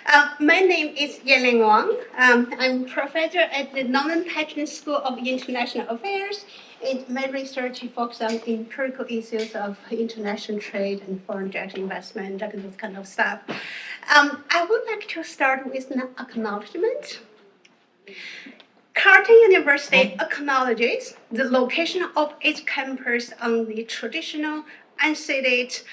My name is Yanling Wang. I'm professor at the Norman Patron School of International Affairs, and my research focuses on empirical issues of international trade and foreign direct investment, that kind of stuff. I would like to start with an acknowledgement. Carleton University acknowledges the location of its campus on the traditional unceded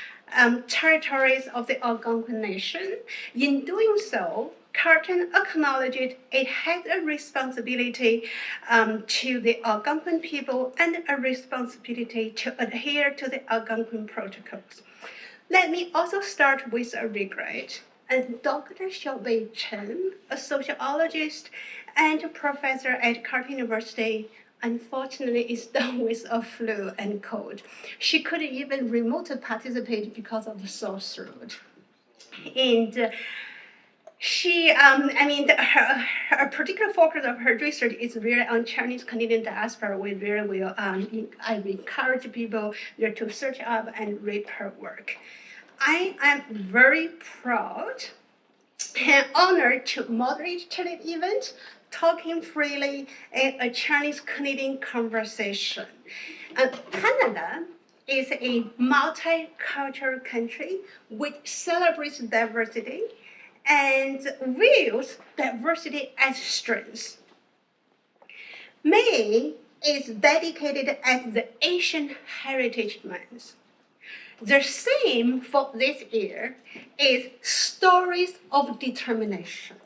territories of the Algonquin Nation. In doing so, Carleton acknowledged it has a responsibility to the Algonquin people and a responsibility to adhere to the Algonquin protocols. Let me also start with a regret. And Dr. Xiaobei Chen, a sociologist and a professor at Carleton University, unfortunately is down with a flu and cold. She couldn't even remotely participate because of the sore throat. And her particular focus of her research is really on Chinese Canadian diaspora. We really will, I encourage people there to search up and read her work. I am very proud and honored to moderate today's event, talking freely in a Chinese-Canadian conversation. Canada is a multicultural country which celebrates diversity and views diversity as strength. May is dedicated as the Asian Heritage Month. The theme for this year is Stories of Determination,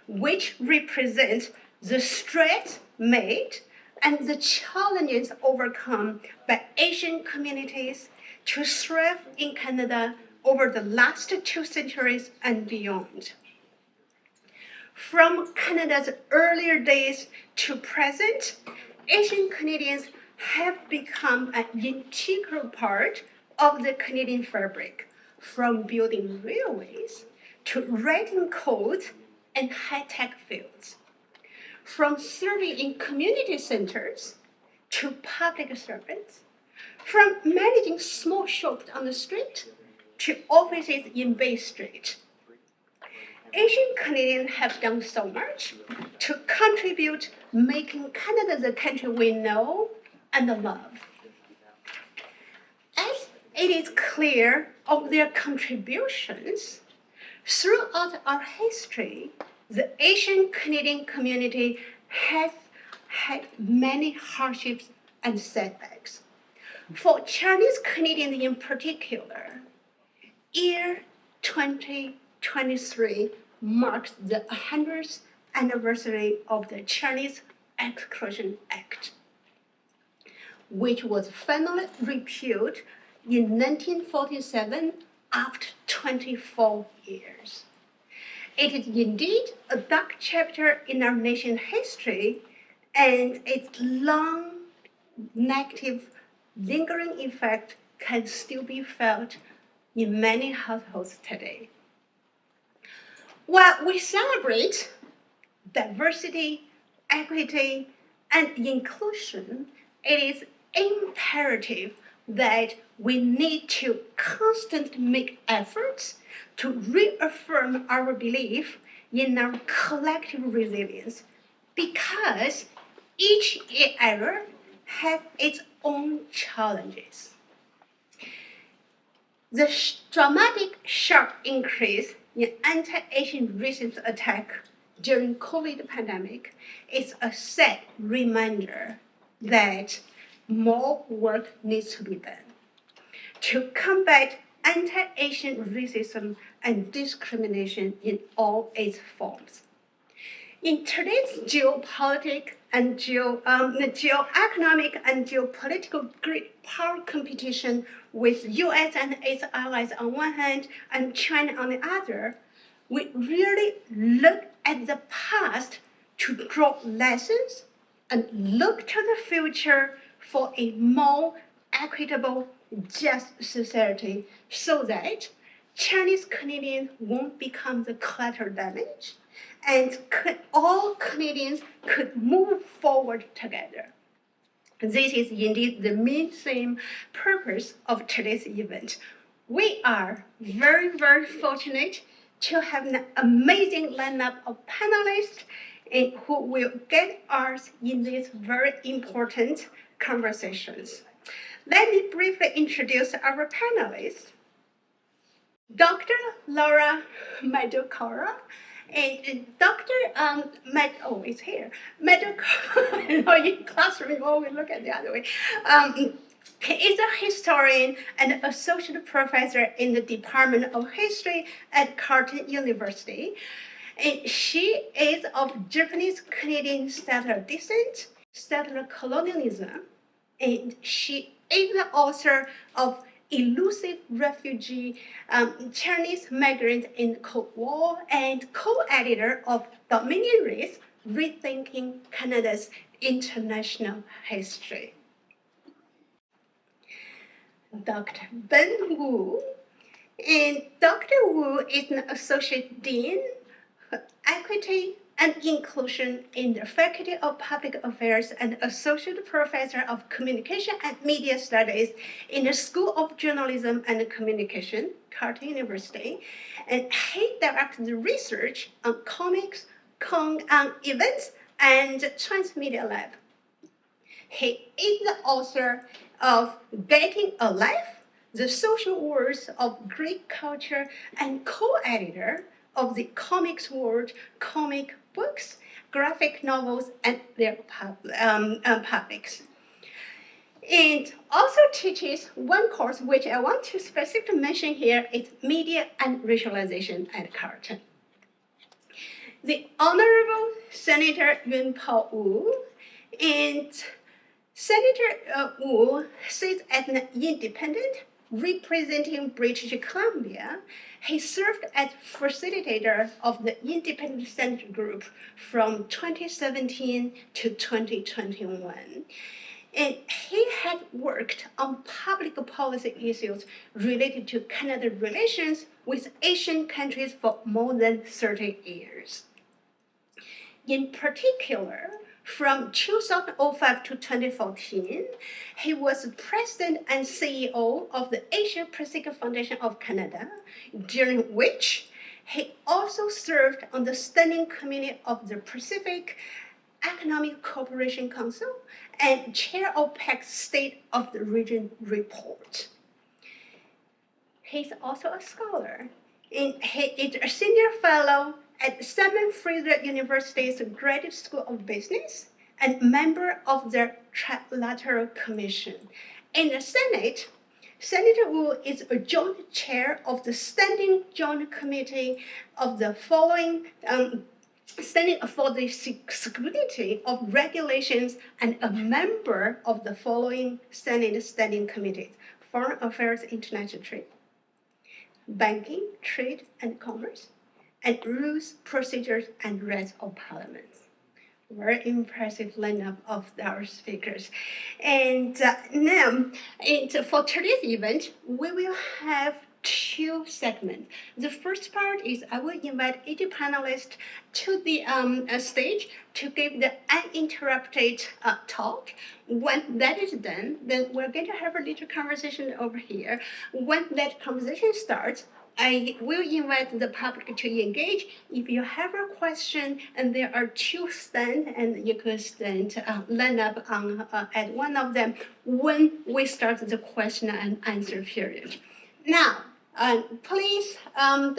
which represents the strides made and the challenges overcome by Asian communities to thrive in Canada over the last 2 centuries and beyond. From Canada's earlier days to present, Asian Canadians have become an integral part of the Canadian fabric, from building railways to writing codes and high-tech fields, from serving in community centers to public servants, from managing small shops on the street to offices in Bay Street. Asian Canadians have done so much to contribute making Canada the country we know and love. As it is clear of their contributions, throughout our history, the Asian Canadian community has had many hardships and setbacks. For Chinese Canadians in particular, year 2023 marks the 100th anniversary of the Chinese Exclusion Act, which was finally repealed in 1947 after 24 years. It is indeed a dark chapter in our nation's history, and its long negative lingering effect can still be felt in many households today. While we celebrate diversity, equity, and inclusion, it is imperative that we need to constantly make efforts to reaffirm our belief in our collective resilience, because each era has its own challenges. The dramatic, sharp increase in anti-Asian racist attack during COVID pandemic is a sad reminder that more work needs to be done to combat anti-Asian racism and discrimination in all its forms. In today's geopolitical and geoeconomic and geopolitical great power competition with US and its allies on one hand and China on the other, we really look at the past to draw lessons and look to the future for a more equitable, just society, so that Chinese Canadians won't become the collateral damage, and all Canadians could move forward together. This is indeed the main theme, purpose of today's event. We are very, very fortunate to have an amazing lineup of panelists who will guide us in these very important conversations. Let me briefly introduce our panelists. Dr. Laura Madokara and Dr. is here. Madokara, in classroom, you always look at the other way. He is a historian and associate professor in the Department of History at Carleton University. And she is of Japanese Canadian settler descent, settler colonialism, and she is the author of Elusive Refugee Chinese Migrants in the Cold War and co-editor of Dominion Race, Rethinking Canada's International History. Dr. Ben Wu. And Dr. Wu is an Associate Dean for Equity and Inclusion in the Faculty of Public Affairs and Associate Professor of Communication and Media Studies in the School of Journalism and Communication, Carleton University. And he directs the research on comics, events, and Transmedia Lab. He is the author of Getting a Life, The Social Worlds of Greek Culture, and co-editor of the Comics World comic books, graphic novels, and their publics. It also teaches one course which I want to specifically mention here is Media and Racialization at Carleton. The Honorable Senator Yun-Po Wu, and Senator Wu sits as an independent representing British Columbia. He served as facilitator of the Independent Senate Group from 2017 to 2021. And he had worked on public policy issues related to Canada's relations with Asian countries for more than 30 years. In particular, from 2005 to 2014, he was president and CEO of the Asia Pacific Foundation of Canada, during which he also served on the Standing Committee of the Pacific Economic Cooperation Council and chair of PAC's State of the Region report. He's also a scholar, and he is a senior fellow at Simon Fraser University's Graduate School of Business and member of the Trilateral Commission. In the Senate, Senator Wu is a joint chair of the Standing Joint Committee of the following standing for the security of regulations and a member of the following Senate standing committees: Foreign Affairs, International Trade, Banking, Trade and Commerce, and Rules, Procedures, and Rights of Parliament. Very impressive lineup of our speakers. And now, for today's event, we will have two segments. The first part is I will invite each panelist to the stage to give the uninterrupted talk. When that is done, then we're going to have a little conversation over here. When that conversation starts, I will invite the public to engage. If you have a question, and there are two stands, and you could stand, line up on, at one of them when we start the question and answer period. Now, please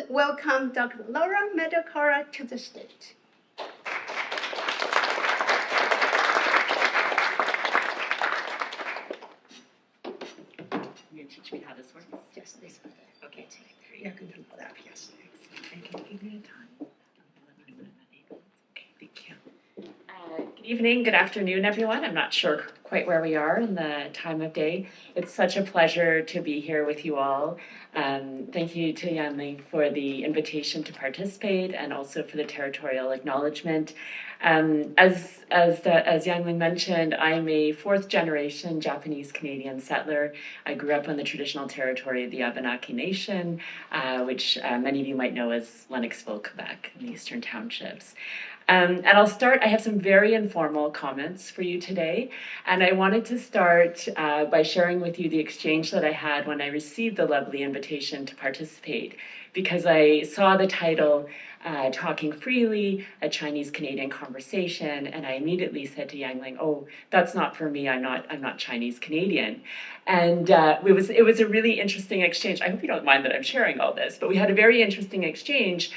welcome Dr. Laura Madokara to the stage. You're going to teach me how this works? Yes, please. Okay. You're going to load up, yes. Thank you. Give me a time. Okay, thank you. Good evening, good afternoon, everyone. I'm not sure quite where we are in the time of day. It's such a pleasure to be here with you all. Thank you to Yanling for the invitation to participate and also for the territorial acknowledgement. As Yanling mentioned, I'm a fourth generation Japanese Canadian settler. I grew up on the traditional territory of the Abenaki Nation, which many of you might know as Lennoxville, Quebec, in the Eastern Townships. And I'll start, I have some very informal comments for you today, and And I wanted to start by sharing with you the exchange that I had when I received the lovely invitation to participate, because I saw the title, Talking Freely, a Chinese-Canadian Conversation, and I immediately said to Yangling, oh, that's not for me, I'm not Chinese-Canadian. And it was a really interesting exchange. I hope you don't mind that I'm sharing all this, but we had a very interesting exchange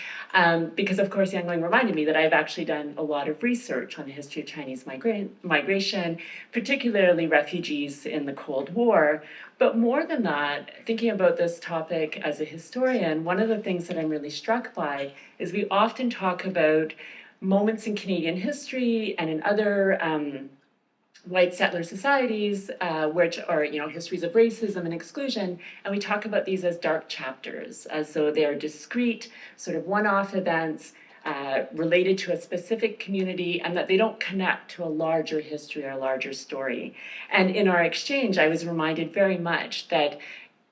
because, of course, Yangling reminded me that I've actually done a lot of research on the history of Chinese migration, particularly refugees in the Cold War. But more than that, thinking about this topic as a historian, one of the things that I'm really struck by is we often talk about moments in Canadian history and in other white settler societies, which are, histories of racism and exclusion, and we talk about these as dark chapters, as though they are discrete, sort of one-off events related to a specific community, and that they don't connect to a larger history or a larger story. And in our exchange, I was reminded very much that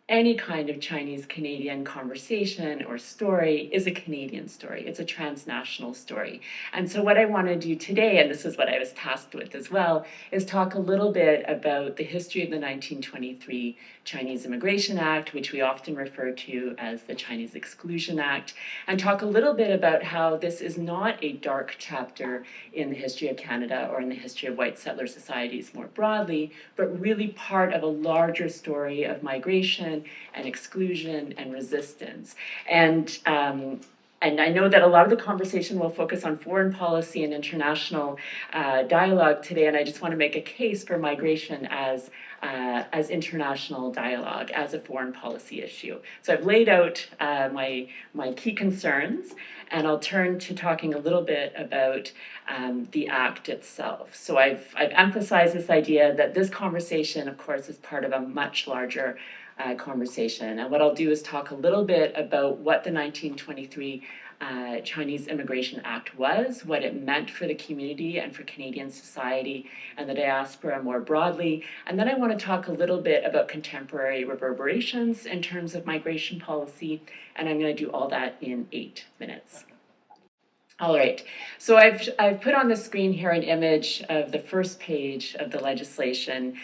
any kind of Chinese-Canadian conversation or story is a Canadian story. It's a transnational story. And so what I want to do today, and this is what I was tasked with as well, is talk a little bit about the history of the 1923 Chinese Immigration Act, which we often refer to as the Chinese Exclusion Act, and talk a little bit about how this is not a dark chapter in the history of Canada or in the history of white settler societies more broadly, but really part of a larger story of migration and exclusion and resistance. And I know that a lot of the conversation will focus on foreign policy and international dialogue today, and I just want to make a case for migration as international dialogue, as a foreign policy issue. So I've laid out my key concerns, and I'll turn to talking a little bit about the act itself. So I've emphasized this idea that this conversation, of course, is part of a much larger conversation. And what I'll do is talk a little bit about what the 1923 Chinese Immigration Act was, what it meant for the community and for Canadian society and the diaspora more broadly. And then I want to talk a little bit about contemporary reverberations in terms of migration policy, and I'm going to do all that in 8 minutes. All right, so I've put on the screen here an image of the first page of the legislation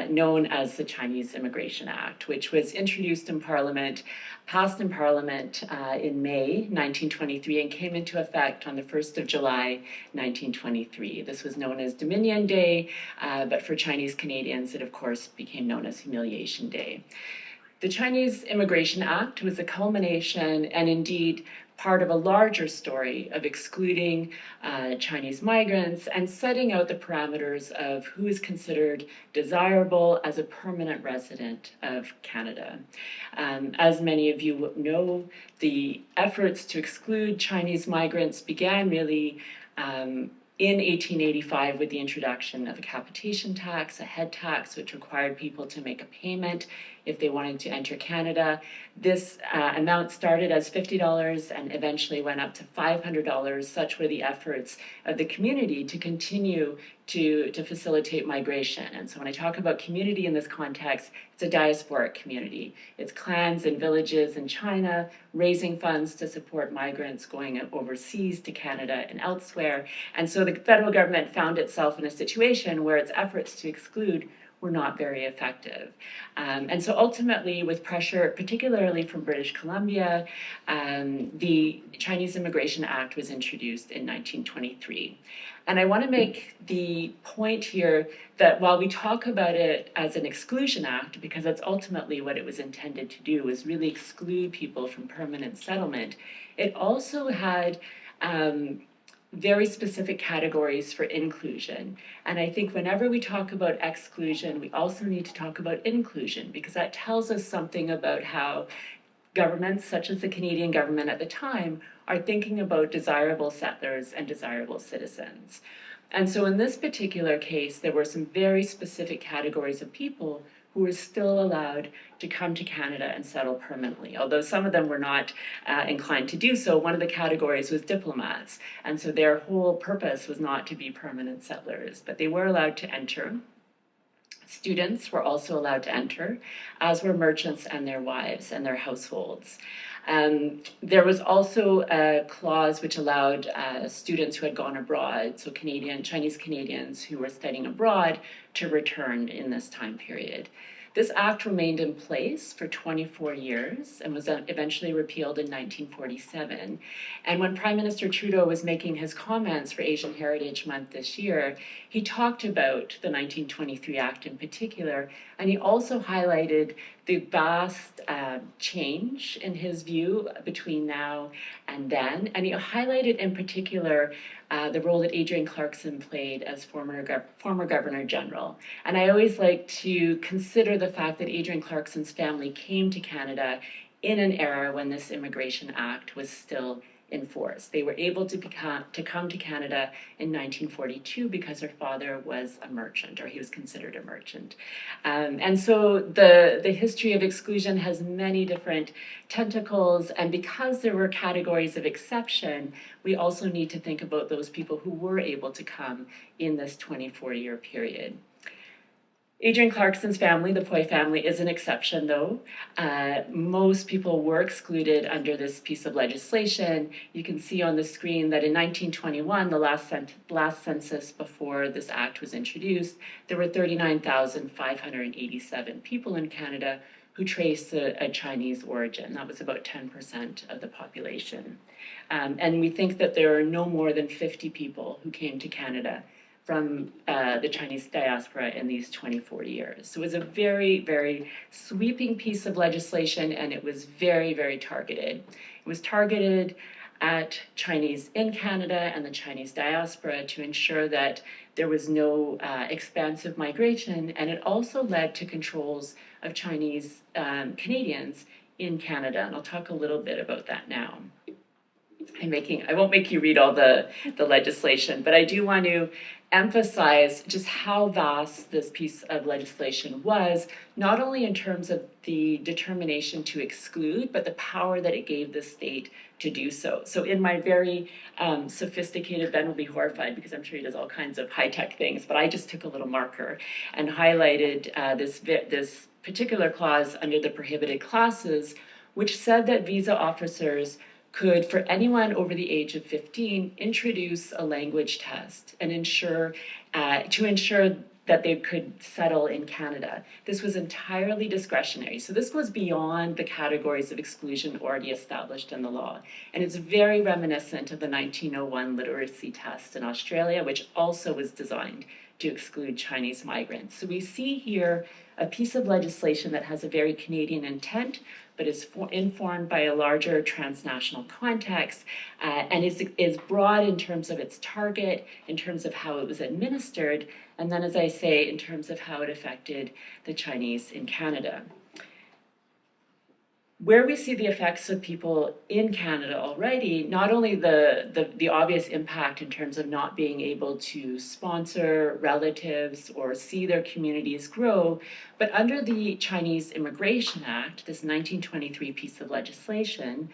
known as the Chinese Immigration Act, which was introduced in Parliament, passed in Parliament in May 1923 and came into effect on the 1st of July 1923. This was known as Dominion Day, but for Chinese Canadians, it of course became known as Humiliation Day. The Chinese Immigration Act was a culmination and indeed part of a larger story of excluding Chinese migrants and setting out the parameters of who is considered desirable as a permanent resident of Canada. As many of you know, the efforts to exclude Chinese migrants began really in 1885 with the introduction of a capitation tax, a head tax, which required people to make a payment if they wanted to enter Canada. This amount started as $50 and eventually went up to $500. Such were the efforts of the community to continue to facilitate migration. And so when I talk about community in this context, it's a diasporic community. It's clans and villages in China raising funds to support migrants going overseas to Canada and elsewhere. And so the federal government found itself in a situation where its efforts to exclude were not very effective. And so ultimately, with pressure, particularly from British Columbia, the Chinese Immigration Act was introduced in 1923. And I want to make the point here that while we talk about it as an exclusion act, because that's ultimately what it was intended to do, was really exclude people from permanent settlement, it also had very specific categories for inclusion. And I think whenever we talk about exclusion, we also need to talk about inclusion, because that tells us something about how governments, such as the Canadian government at the time, are thinking about desirable settlers and desirable citizens. And so in this particular case, there were some very specific categories of people who were still allowed to come to Canada and settle permanently. Although some of them were not inclined to do so, one of the categories was diplomats. And so their whole purpose was not to be permanent settlers, but they were allowed to enter. Students were also allowed to enter, as were merchants and their wives and their households. There was also a clause which allowed students who had gone abroad, so Chinese Canadians who were studying abroad, to return in this time period. This act remained in place for 24 years and was eventually repealed in 1947. And when Prime Minister Trudeau was making his comments for Asian Heritage Month this year, he talked about the 1923 Act in particular, and he also highlighted the vast change in his view between now and then. And he highlighted in particular the role that Adrienne Clarkson played as former Governor General. And I always like to consider the fact that Adrienne Clarkson's family came to Canada in an era when this Immigration Act was still in force. They were able to come to Canada in 1942 because her father was a merchant, or he was considered a merchant. And so the history of exclusion has many different tentacles, and because there were categories of exception, we also need to think about those people who were able to come in this 24-year period. Adrienne Clarkson's family, the Poy family, is an exception, though. Most people were excluded under this piece of legislation. You can see on the screen that in 1921, the last census before this act was introduced, there were 39,587 people in Canada who traced a Chinese origin. That was about 10% of the population. And we think that there are no more than 50 people who came to Canada from the Chinese diaspora in these 24 years. So it was a very, very sweeping piece of legislation, and it was very, very targeted. It was targeted at Chinese in Canada and the Chinese diaspora to ensure that there was no expansive migration, and it also led to controls of Chinese Canadians in Canada, and I'll talk a little bit about that now. I won't make you read all the legislation, but I do want to emphasize just how vast this piece of legislation was, not only in terms of the determination to exclude, but the power that it gave the state to do so. So in my very sophisticated, Ben will be horrified because I'm sure he does all kinds of high-tech things, but I just took a little marker and highlighted this particular clause under the prohibited classes, which said that visa officers could, for anyone over the age of 15, introduce a language test and ensure that they could settle in Canada. This was entirely discretionary. So this was beyond the categories of exclusion already established in the law. And it's very reminiscent of the 1901 literacy test in Australia, which also was designed to exclude Chinese migrants. So we see here a piece of legislation that has a very Canadian intent, but is informed by a larger transnational context, and is broad in terms of its target, in terms of how it was administered, and then, as I say, in terms of how it affected the Chinese in Canada. Where we see the effects of people in Canada already, not only the obvious impact in terms of not being able to sponsor relatives or see their communities grow, but under the Chinese Immigration Act, this 1923 piece of legislation,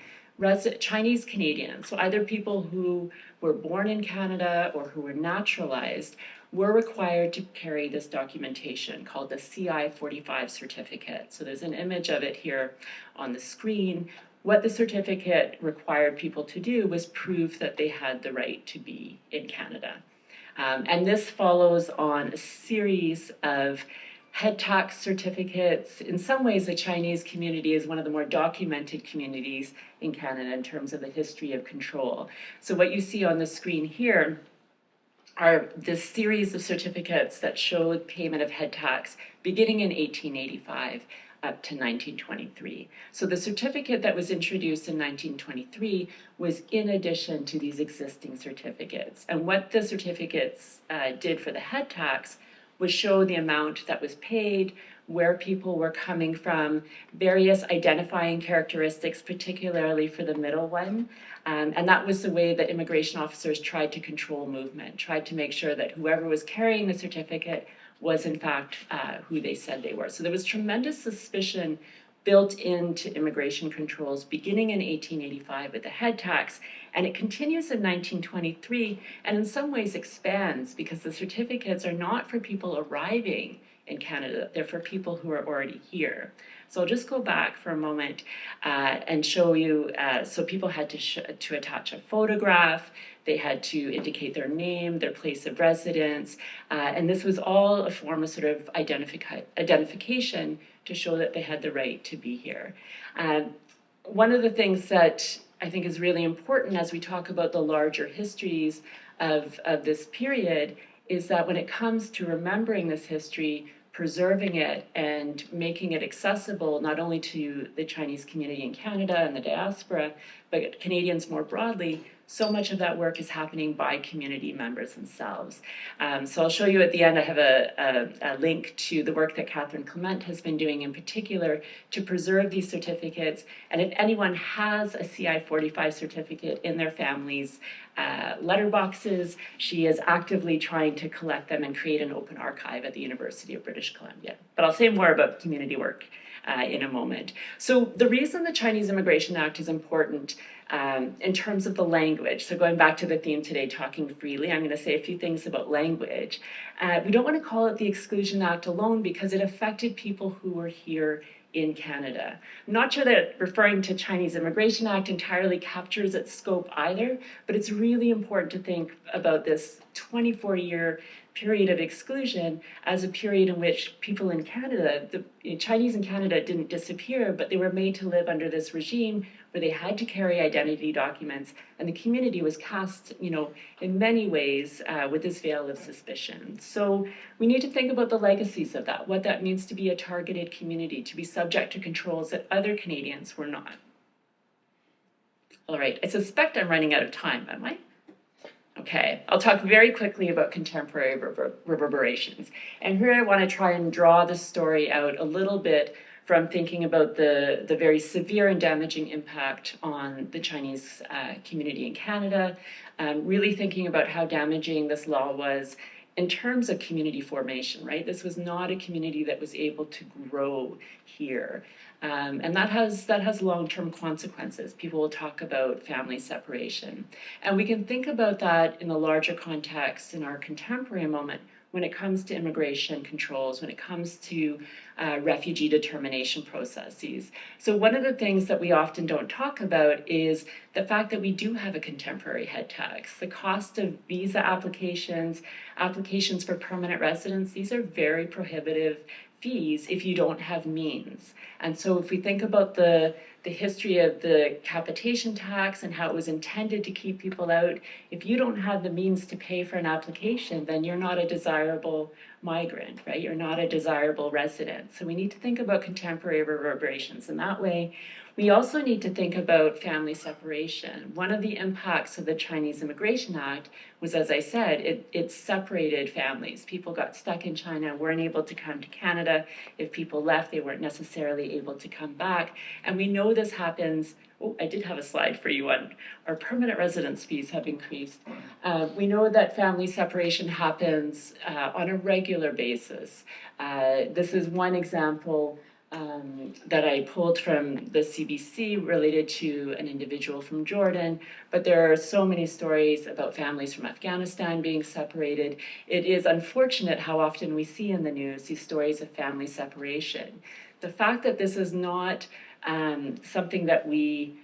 Chinese Canadians, so either people who were born in Canada or who were naturalized, were required to carry this documentation called the CI-45 certificate. So there's an image of it here on the screen. What the certificate required people to do was prove that they had the right to be in Canada. And this follows on a series of head tax certificates. In some ways, the Chinese community is one of the more documented communities in Canada in terms of the history of control. So what you see on the screen here are this series of certificates that showed payment of head tax beginning in 1885 up to 1923. So the certificate that was introduced in 1923 was in addition to these existing certificates. And what the certificates did for the head tax was show the amount that was paid, where people were coming from, various identifying characteristics, particularly for the middle one. And that was the way that immigration officers tried to control movement, tried to make sure that whoever was carrying the certificate was in fact who they said they were. So there was tremendous suspicion built into immigration controls beginning in 1885 with the head tax, and it continues in 1923 and in some ways expands because the certificates are not for people arriving in Canada. They're for people who are already here. So I'll just go back for a moment and show you. So people had to attach a photograph. They had to indicate their name, their place of residence, and this was all a form of sort of identification to show that they had the right to be here. One of the things that I think is really important as we talk about the larger histories of this period is that when it comes to remembering this history, preserving it and making it accessible not only to the Chinese community in Canada and the diaspora, but Canadians more broadly, so much of that work is happening by community members themselves. So I'll show you at the end, I have a link to the work that Catherine Clement has been doing in particular to preserve these certificates. And if anyone has a CI 45 certificate in their family's letterboxes, she is actively trying to collect them and create an open archive at the University of British Columbia. But I'll say more about community work in a moment. So the reason the Chinese Immigration Act is important in terms of the language, so going back to the theme today, talking freely, I'm going to say a few things about language. We don't want to call it the Exclusion Act alone because it affected people who were here in Canada. I'm not sure that referring to Chinese Immigration Act entirely captures its scope either, but it's really important to think about this 24-year period of exclusion as a period in which people in Canada, the Chinese in Canada didn't disappear, but they were made to live under this regime where they had to carry identity documents, and the community was cast, in many ways with this veil of suspicion. So we need to think about the legacies of that, what that means to be a targeted community, to be subject to controls that other Canadians were not. All right, I suspect I'm running out of time, am I? Okay, I'll talk very quickly about contemporary reverberations. And here I want to try and draw the story out a little bit from thinking about the very severe and damaging impact on the Chinese community in Canada, really thinking about how damaging this law was in terms of community formation, right? This was not a community that was able to grow here. And that has long-term consequences. People will talk about family separation. And we can think about that in a larger context in our contemporary moment when it comes to immigration controls, when it comes to refugee determination processes. So one of the things that we often don't talk about is the fact that we do have a contemporary head tax. The cost of visa applications, applications for permanent residence, these are very prohibitive fees if you don't have means. And so if we think about the history of the capitation tax and how it was intended to keep people out, if you don't have the means to pay for an application, then you're not a desirable migrant, right? You're not a desirable resident. So we need to think about contemporary reverberations in that way. We also need to think about family separation. One of the impacts of the Chinese Immigration Act was, as I said, it separated families. People got stuck in China, weren't able to come to Canada. If people left, they weren't necessarily able to come back. And we know this happens. Oh, I did have a slide for you on our permanent residence fees have increased. We know that family separation happens on a regular basis. This is one example that I pulled from the CBC related to an individual from Jordan, but there are so many stories about families from Afghanistan being separated. It is unfortunate how often we see in the news these stories of family separation. The fact that this is not something that we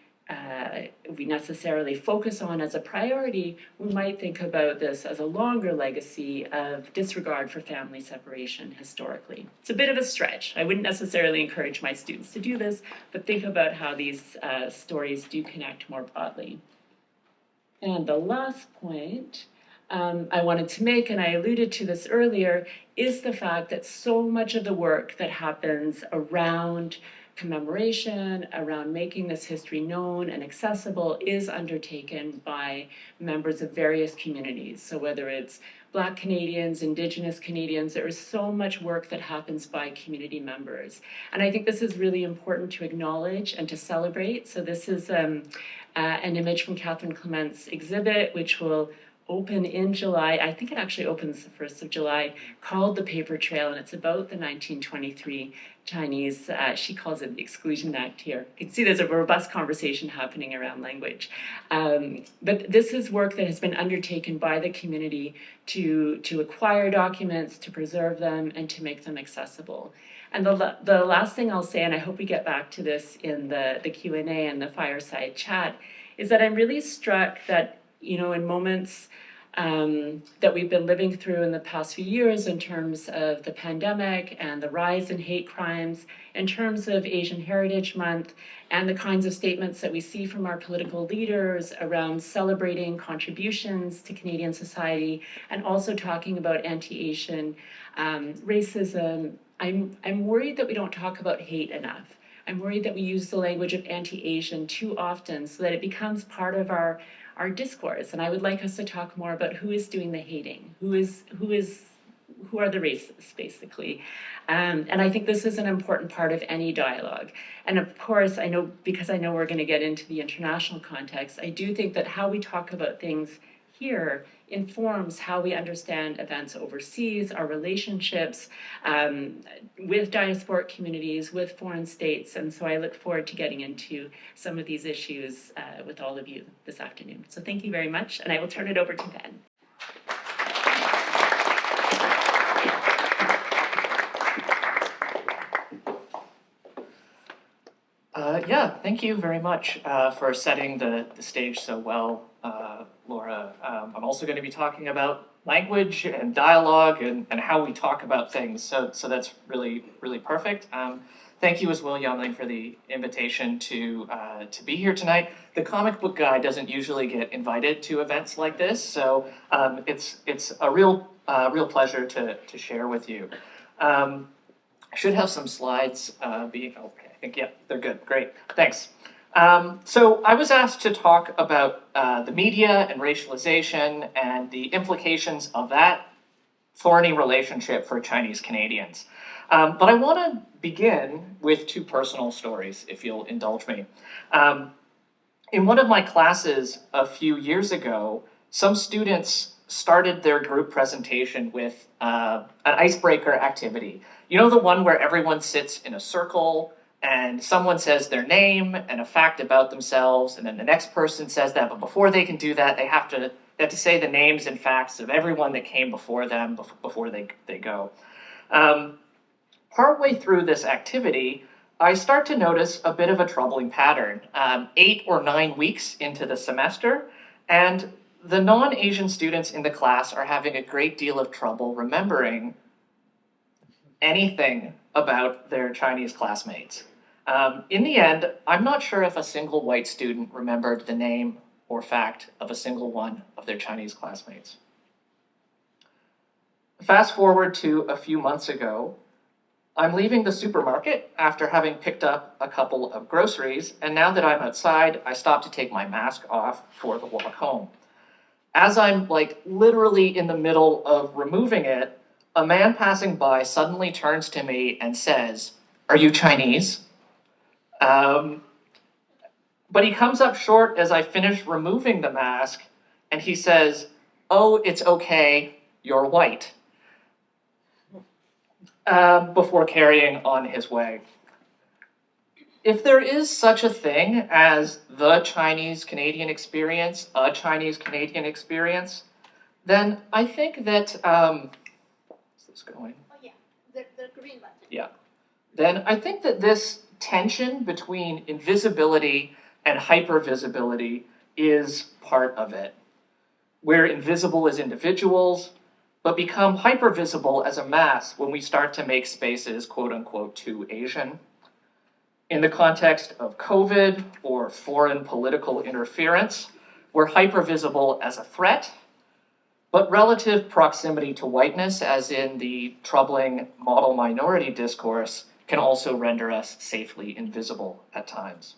necessarily focus on as a priority, we might think about this as a longer legacy of disregard for family separation historically. It's a bit of a stretch. I wouldn't necessarily encourage my students to do this, but think about how these stories do connect more broadly. And the last point I wanted to make, and I alluded to this earlier, is the fact that so much of the work that happens around commemoration, around making this history known and accessible is undertaken by members of various communities. So whether it's Black Canadians, Indigenous Canadians, there is so much work that happens by community members. And I think this is really important to acknowledge and to celebrate. So this is an image from Catherine Clement's exhibit, which will open in July. I think it actually opens the 1st of July, called The Paper Trail, and it's about the 1923 Chinese, she calls it the Exclusion Act here. You can see there's a robust conversation happening around language. But this is work that has been undertaken by the community to acquire documents, to preserve them, and to make them accessible. And the last thing I'll say, and I hope we get back to this in the Q&A and the fireside chat, is that I'm really struck that, in moments that we've been living through in the past few years in terms of the pandemic and the rise in hate crimes, in terms of Asian Heritage Month, and the kinds of statements that we see from our political leaders around celebrating contributions to Canadian society, and also talking about anti-Asian racism, I'm worried that we don't talk about hate enough. I'm worried that we use the language of anti-Asian too often so that it becomes part of our discourse. And I would like us to talk more about who is doing the hating, who are the racists, basically. And I think this is an important part of any dialogue. And of course, because I know we're going to get into the international context, I do think that how we talk about things here informs how we understand events overseas, our relationships with diasporic communities, with foreign states. And so I look forward to getting into some of these issues with all of you this afternoon. So thank you very much, and I will turn it over to Ben. Yeah, thank you very much for setting the stage so well, Laura. I'm also going to be talking about language and dialogue and how we talk about things, so that's really, really perfect. Thank you as well, Yanling, for the invitation to be here tonight. The Comic Book Guy doesn't usually get invited to events like this, so it's a real pleasure to share with you. I should have some slides okay. I think, yeah, they're good. Great. Thanks. So I was asked to talk about the media and racialization and the implications of that thorny relationship for Chinese Canadians. But I want to begin with two personal stories, if you'll indulge me. In one of my classes a few years ago, some students started their group presentation with an icebreaker activity. You know, the one where everyone sits in a circle and someone says their name and a fact about themselves, and then the next person says that, but before they can do that, they have to say the names and facts of everyone that came before them before they go. Partway through this activity, I start to notice a bit of a troubling pattern. 8 or 9 weeks into the semester, and the non-Asian students in the class are having a great deal of trouble remembering anything about their Chinese classmates. In the end, I'm not sure if a single white student remembered the name or fact of a single one of their Chinese classmates. Fast forward to a few months ago, I'm leaving the supermarket after having picked up a couple of groceries, and now that I'm outside, I stop to take my mask off for the walk home. As I'm literally in the middle of removing it, a man passing by suddenly turns to me and says, "Are you Chinese?" But he comes up short as I finish removing the mask, and he says, "Oh, it's okay, you're white," before carrying on his way. If there is such a thing as the Chinese Canadian experience, a Chinese Canadian experience, then I think that, is this going? Oh yeah, the green button. Yeah. Then I think that this tension between invisibility and hypervisibility is part of it. We're invisible as individuals, but become hypervisible as a mass when we start to make spaces, quote unquote, too Asian. In the context of COVID or foreign political interference, we're hypervisible as a threat, but relative proximity to whiteness, as in the troubling model minority discourse, can also render us safely invisible at times.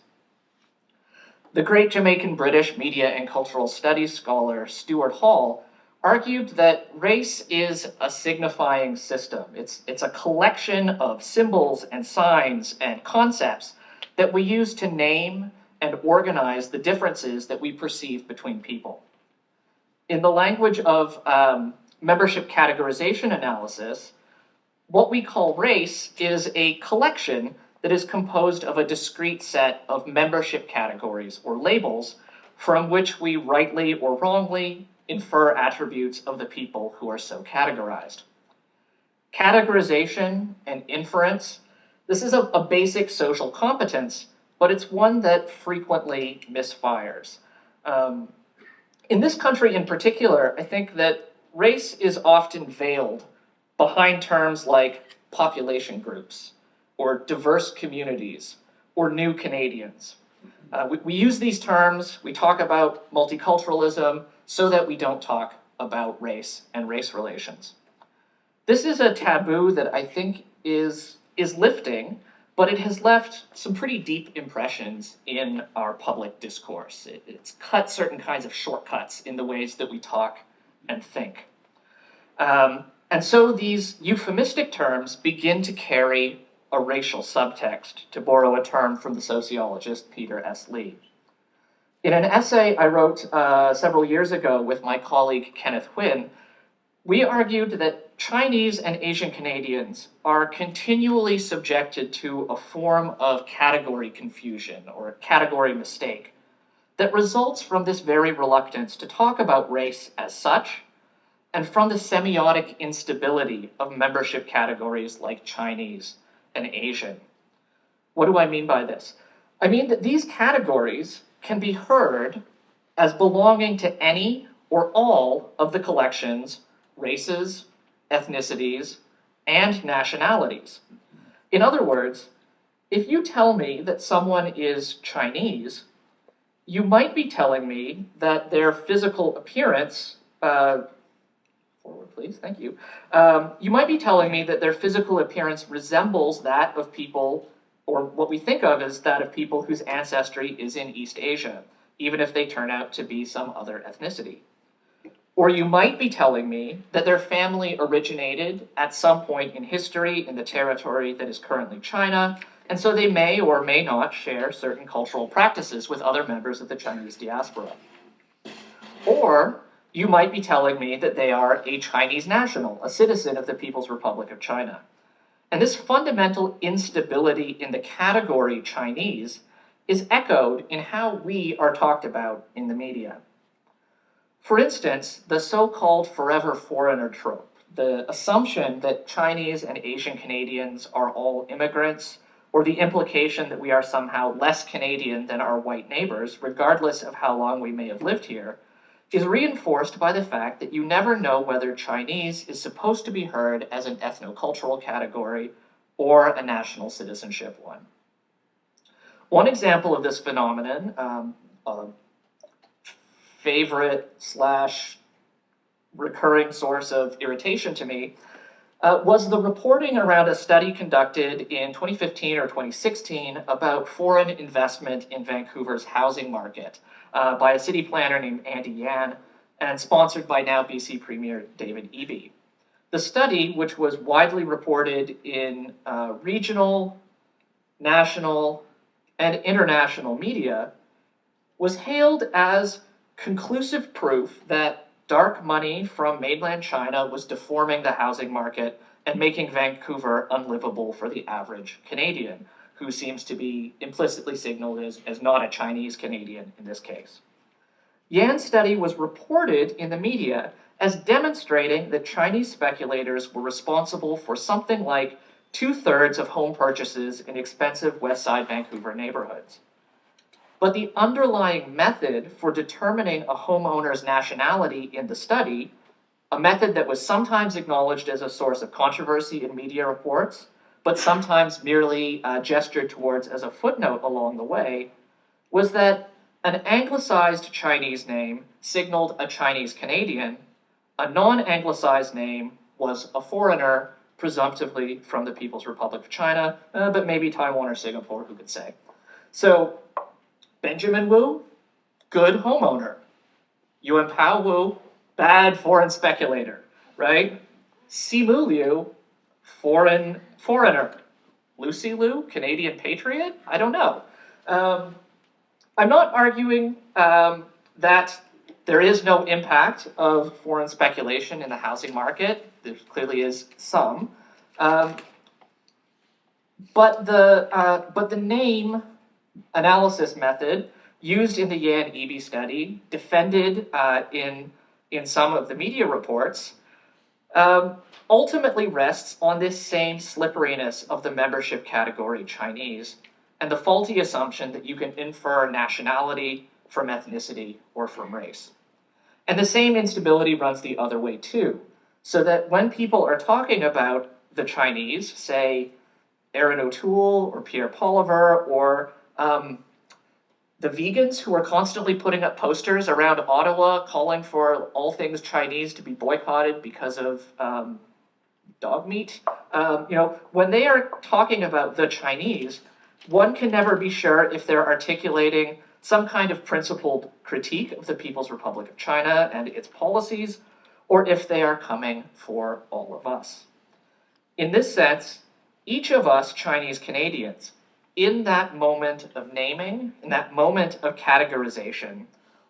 The great Jamaican British media and cultural studies scholar Stuart Hall argued that race is a signifying system. It's a collection of symbols and signs and concepts that we use to name and organize the differences that we perceive between people. In the language of membership categorization analysis, what we call race is a collection that is composed of a discrete set of membership categories or labels from which we rightly or wrongly infer attributes of the people who are so categorized. Categorization and inference, this is a basic social competence, but it's one that frequently misfires. In this country in particular, I think that race is often veiled behind terms like population groups, or diverse communities, or new Canadians. We use these terms, we talk about multiculturalism, so that we don't talk about race and race relations. This is a taboo that I think is lifting, but it has left some pretty deep impressions in our public discourse. It's cut certain kinds of shortcuts in the ways that we talk and think. And so these euphemistic terms begin to carry a racial subtext, to borrow a term from the sociologist Peter S. Lee. In an essay I wrote several years ago with my colleague Kenneth Huynh, we argued that Chinese and Asian Canadians are continually subjected to a form of category confusion or category mistake that results from this very reluctance to talk about race as such, and from the semiotic instability of membership categories like Chinese and Asian. What do I mean by this? I mean that these categories can be heard as belonging to any or all of the collection's races, ethnicities, and nationalities. In other words, if you tell me that someone is Chinese, you might be telling me that their physical appearance, forward please, thank you. You might be telling me that their physical appearance resembles that of people, or what we think of as that of people whose ancestry is in East Asia, even if they turn out to be some other ethnicity. Or you might be telling me that their family originated at some point in history in the territory that is currently China, and so they may or may not share certain cultural practices with other members of the Chinese diaspora. Or you might be telling me that they are a Chinese national, a citizen of the People's Republic of China. And this fundamental instability in the category Chinese is echoed in how we are talked about in the media. For instance, the so-called forever foreigner trope, the assumption that Chinese and Asian Canadians are all immigrants, or the implication that we are somehow less Canadian than our white neighbors, regardless of how long we may have lived here, is reinforced by the fact that you never know whether Chinese is supposed to be heard as an ethnocultural category or a national citizenship one. One example of this phenomenon, favorite / recurring source of irritation to me, was the reporting around a study conducted in 2015 or 2016 about foreign investment in Vancouver's housing market by a city planner named Andy Yan and sponsored by now BC Premier David Eby. The study, which was widely reported in regional, national, and international media, was hailed as conclusive proof that dark money from mainland China was deforming the housing market and making Vancouver unlivable for the average Canadian, who seems to be implicitly signaled as not a Chinese Canadian in this case. Yan's study was reported in the media as demonstrating that Chinese speculators were responsible for something like 2/3 of home purchases in expensive West Side Vancouver neighborhoods. But the underlying method for determining a homeowner's nationality in the study, a method that was sometimes acknowledged as a source of controversy in media reports, but sometimes merely gestured towards as a footnote along the way, was that an anglicized Chinese name signaled a Chinese Canadian, a non-anglicized name was a foreigner, presumptively from the People's Republic of China, but maybe Taiwan or Singapore, who could say. So, Benjamin Wu, good homeowner. Yuan Pao Wu, bad foreign speculator, right? Simu Liu, foreigner. Lucy Liu, Canadian patriot? I don't know. I'm not arguing that There is no impact of foreign speculation in the housing market. There clearly is some. But the name analysis method used in the Yan-Eby study, defended in some of the media reports, ultimately rests on this same slipperiness of the membership category Chinese and the faulty assumption that you can infer nationality from ethnicity or from race. And the same instability runs the other way too, so that when people are talking about the Chinese, say Erin O'Toole or Pierre Poliver or the vegans who are constantly putting up posters around Ottawa calling for all things Chinese to be boycotted because of dog meat. When they are talking about the Chinese, one can never be sure if they're articulating some kind of principled critique of the People's Republic of China and its policies, or if they are coming for all of us. In this sense, each of us Chinese Canadians, in that moment of naming, in that moment of categorization,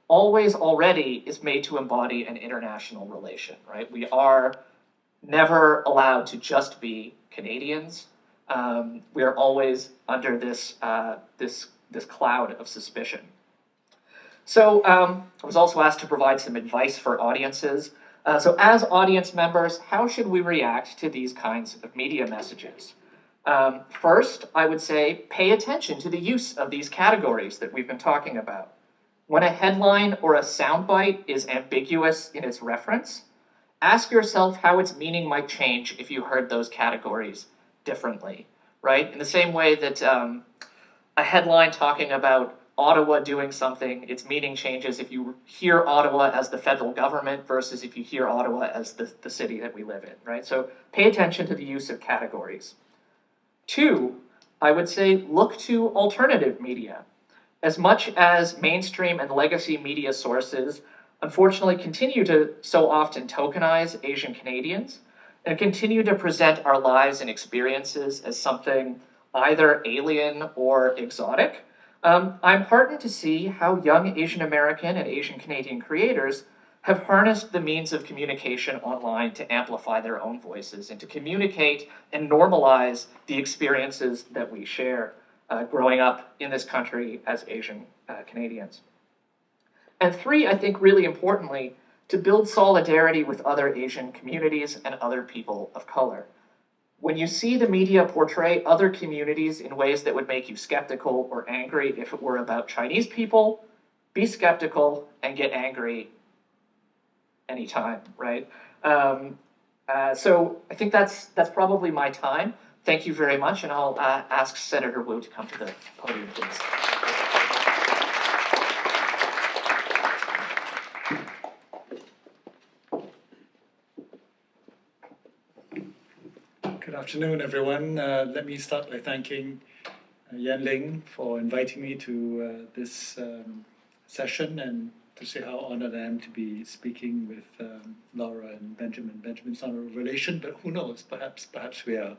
always already is made to embody an international relation, right? We are never allowed to just be Canadians. We are always under this cloud of suspicion. So I was also asked to provide some advice for audiences. So as audience members, how should we react to these kinds of media messages? First, I would say pay attention to the use of these categories that we've been talking about. When a headline or a soundbite is ambiguous in its reference, ask yourself how its meaning might change if you heard those categories differently, right? In the same way that a headline talking about Ottawa doing something, its meaning changes if you hear Ottawa as the federal government versus if you hear Ottawa as the city that we live in, right? So pay attention to the use of categories. Two, I would say look to alternative media. As much as mainstream and legacy media sources unfortunately continue to so often tokenize Asian Canadians and continue to present our lives and experiences as something either alien or exotic, I'm heartened to see how young Asian American and Asian Canadian creators have harnessed the means of communication online to amplify their own voices and to communicate and normalize the experiences that we share growing up in this country as Asian Canadians. And three, I think really importantly, to build solidarity with other Asian communities and other people of color. When you see the media portray other communities in ways that would make you skeptical or angry if it were about Chinese people, be skeptical and get angry anytime, right? So I think that's probably my time. Thank you very much, and I'll ask Senator Wu to come to the podium, please. Good afternoon, everyone. Let me start by thanking Yan Ling for inviting me to this session and to say how honored I am to be speaking with Laura and Benjamin. Benjamin's not a relation, but who knows, perhaps we are.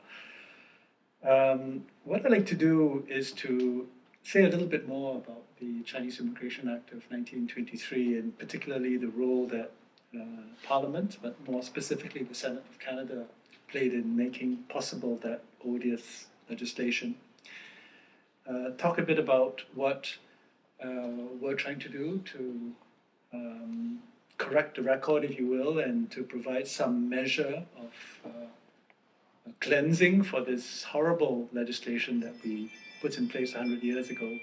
What I'd like to do is to say a little bit more about the Chinese Immigration Act of 1923, and particularly the role that Parliament, but more specifically the Senate of Canada, played in making possible that odious legislation. Talk a bit about what we're trying to do to correct the record, if you will, and to provide some measure of cleansing for this horrible legislation that we put in place 100 years ago.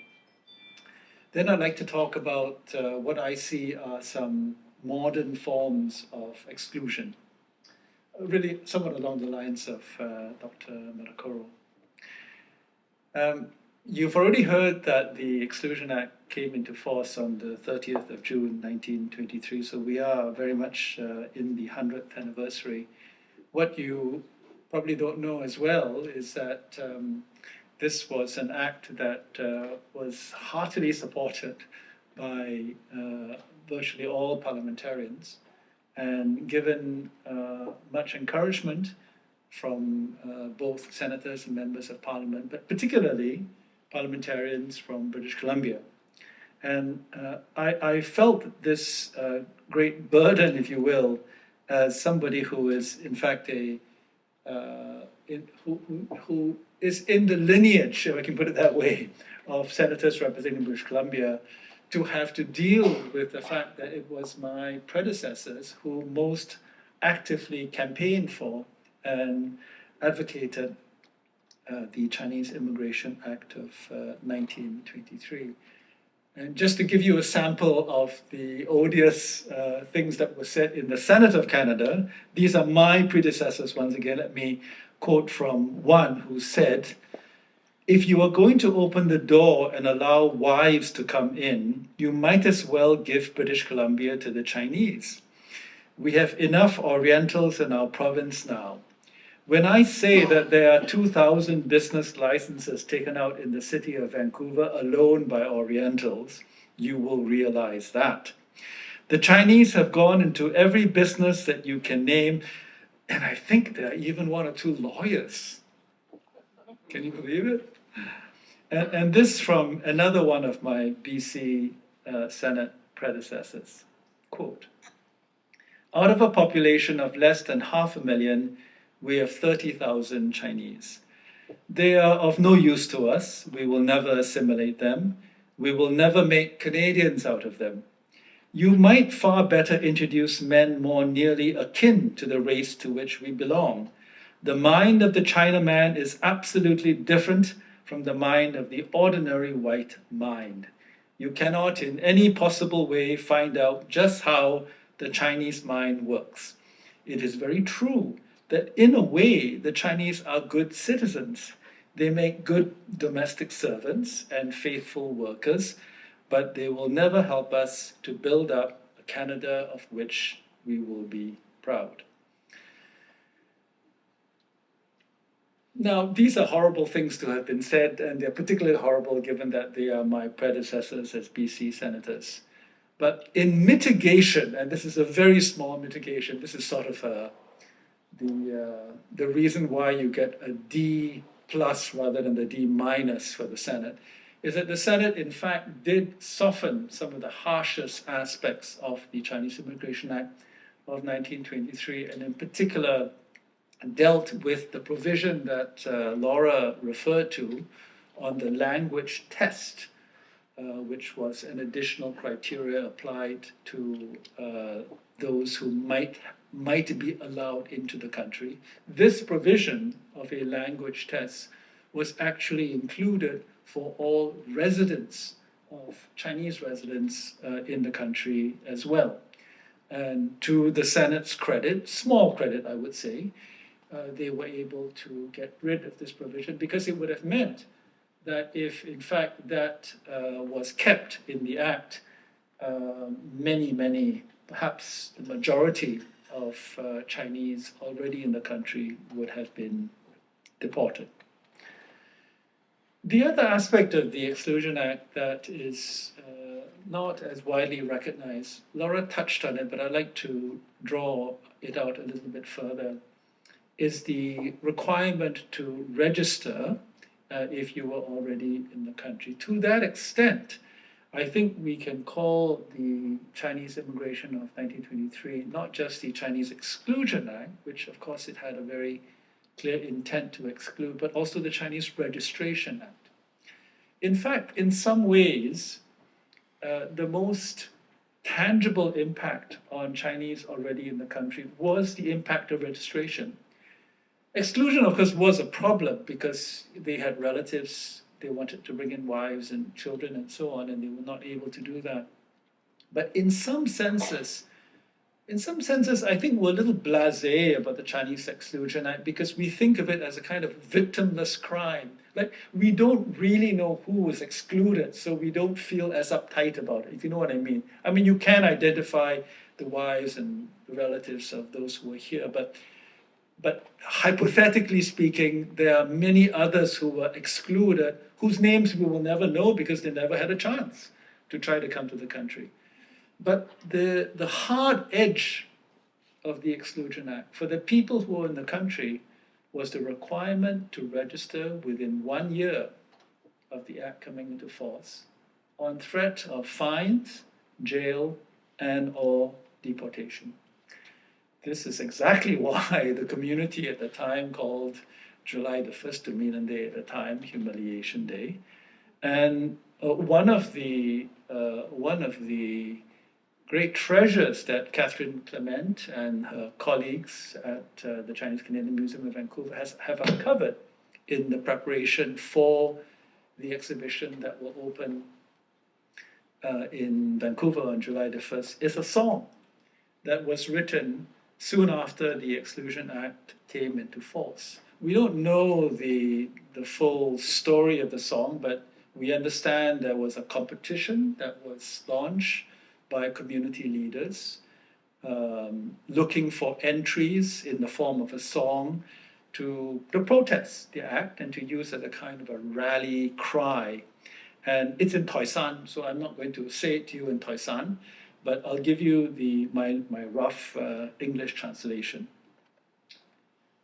Then I'd like to talk about what I see are some modern forms of exclusion, really somewhat along the lines of Dr. Marakoro. You've already heard that the Exclusion Act came into force on the 30th of June 1923, so we are very much in the 100th anniversary. What you probably don't know as well is that this was an act that was heartily supported by virtually all parliamentarians, and given much encouragement from both senators and members of parliament, but particularly parliamentarians from British Columbia. And I felt this great burden, if you will, as somebody who is, in fact, who is in the lineage, if I can put it that way, of senators representing British Columbia, to have to deal with the fact that it was my predecessors who most actively campaigned for and advocated the Chinese Immigration Act of 1923. And just to give you a sample of the odious things that were said in the Senate of Canada, these are my predecessors. Once again, let me quote from one who said, "If you are going to open the door and allow wives to come in, you might as well give British Columbia to the Chinese. We have enough Orientals in our province now. When I say that there are 2,000 business licenses taken out in the city of Vancouver alone by Orientals, you will realize that. The Chinese have gone into every business that you can name, and I think there are even one or two lawyers." Can you believe it? And this from another one of my BC Senate predecessors. Quote, "Out of a population of less than 500,000, we have 30,000 Chinese. They are of no use to us. We will never assimilate them. We will never make Canadians out of them. You might far better introduce men more nearly akin to the race to which we belong. The mind of the Chinaman is absolutely different from the mind of the ordinary white mind. You cannot in any possible way find out just how the Chinese mind works. It is very true that in a way the Chinese are good citizens. They make good domestic servants and faithful workers, but they will never help us to build up a Canada of which we will be proud." Now, these are horrible things to have been said, and they're particularly horrible given that they are my predecessors as BC senators. But in mitigation, and this is a very small mitigation, this is sort of the reason why you get a D plus rather than the D minus for the Senate, is that the Senate, in fact, did soften some of the harshest aspects of the Chinese Immigration Act of 1923, and in particular, dealt with the provision that Laura referred to on the language test, which was an additional criteria applied to those who might be allowed into the country. This provision of a language test was actually included for all residents of Chinese residents in the country as well. And to the Senate's credit, small credit I would say, they were able to get rid of this provision because it would have meant that if in fact that was kept in the Act, many, perhaps the majority of Chinese already in the country would have been deported. The other aspect of the Exclusion Act that is not as widely recognized, Laura touched on it, but I'd like to draw it out a little bit further, is the requirement to register if you were already in the country. To that extent, I think we can call the Chinese Immigration of 1923 not just the Chinese Exclusion Act, which of course it had a very clear intent to exclude, but also the Chinese Registration Act. In fact, in some ways, the most tangible impact on Chinese already in the country was the impact of registration. Exclusion, of course, was a problem because they had relatives, they wanted to bring in wives and children and so on, and they were not able to do that. But in some senses, I think we're a little blasé about the Chinese Exclusion Act because we think of it as a kind of victimless crime. Like, we don't really know who was excluded, so we don't feel as uptight about it, if you know what I mean. I mean, you can identify the wives and the relatives of those who were here, but hypothetically speaking, there are many others who were excluded, whose names we will never know because they never had a chance to try to come to the country. But the hard edge of the Exclusion Act for the people who were in the country was the requirement to register within 1 year of the Act coming into force on threat of fines, jail, and or deportation. This is exactly why the community at the time called July the 1st Dominion Day at the time, Humiliation Day. And one of the great treasures that Catherine Clement and her colleagues at the Chinese Canadian Museum of Vancouver have uncovered in the preparation for the exhibition that will open in Vancouver on July the 1st is a song that was written soon after the Exclusion Act came into force. We don't know the full story of the song, but we understand there was a competition that was launched by community leaders looking for entries in the form of a song to protest the act and to use as a kind of a rally cry. And it's in Toisan, so I'm not going to say it to you in Toisan, but I'll give you my rough English translation.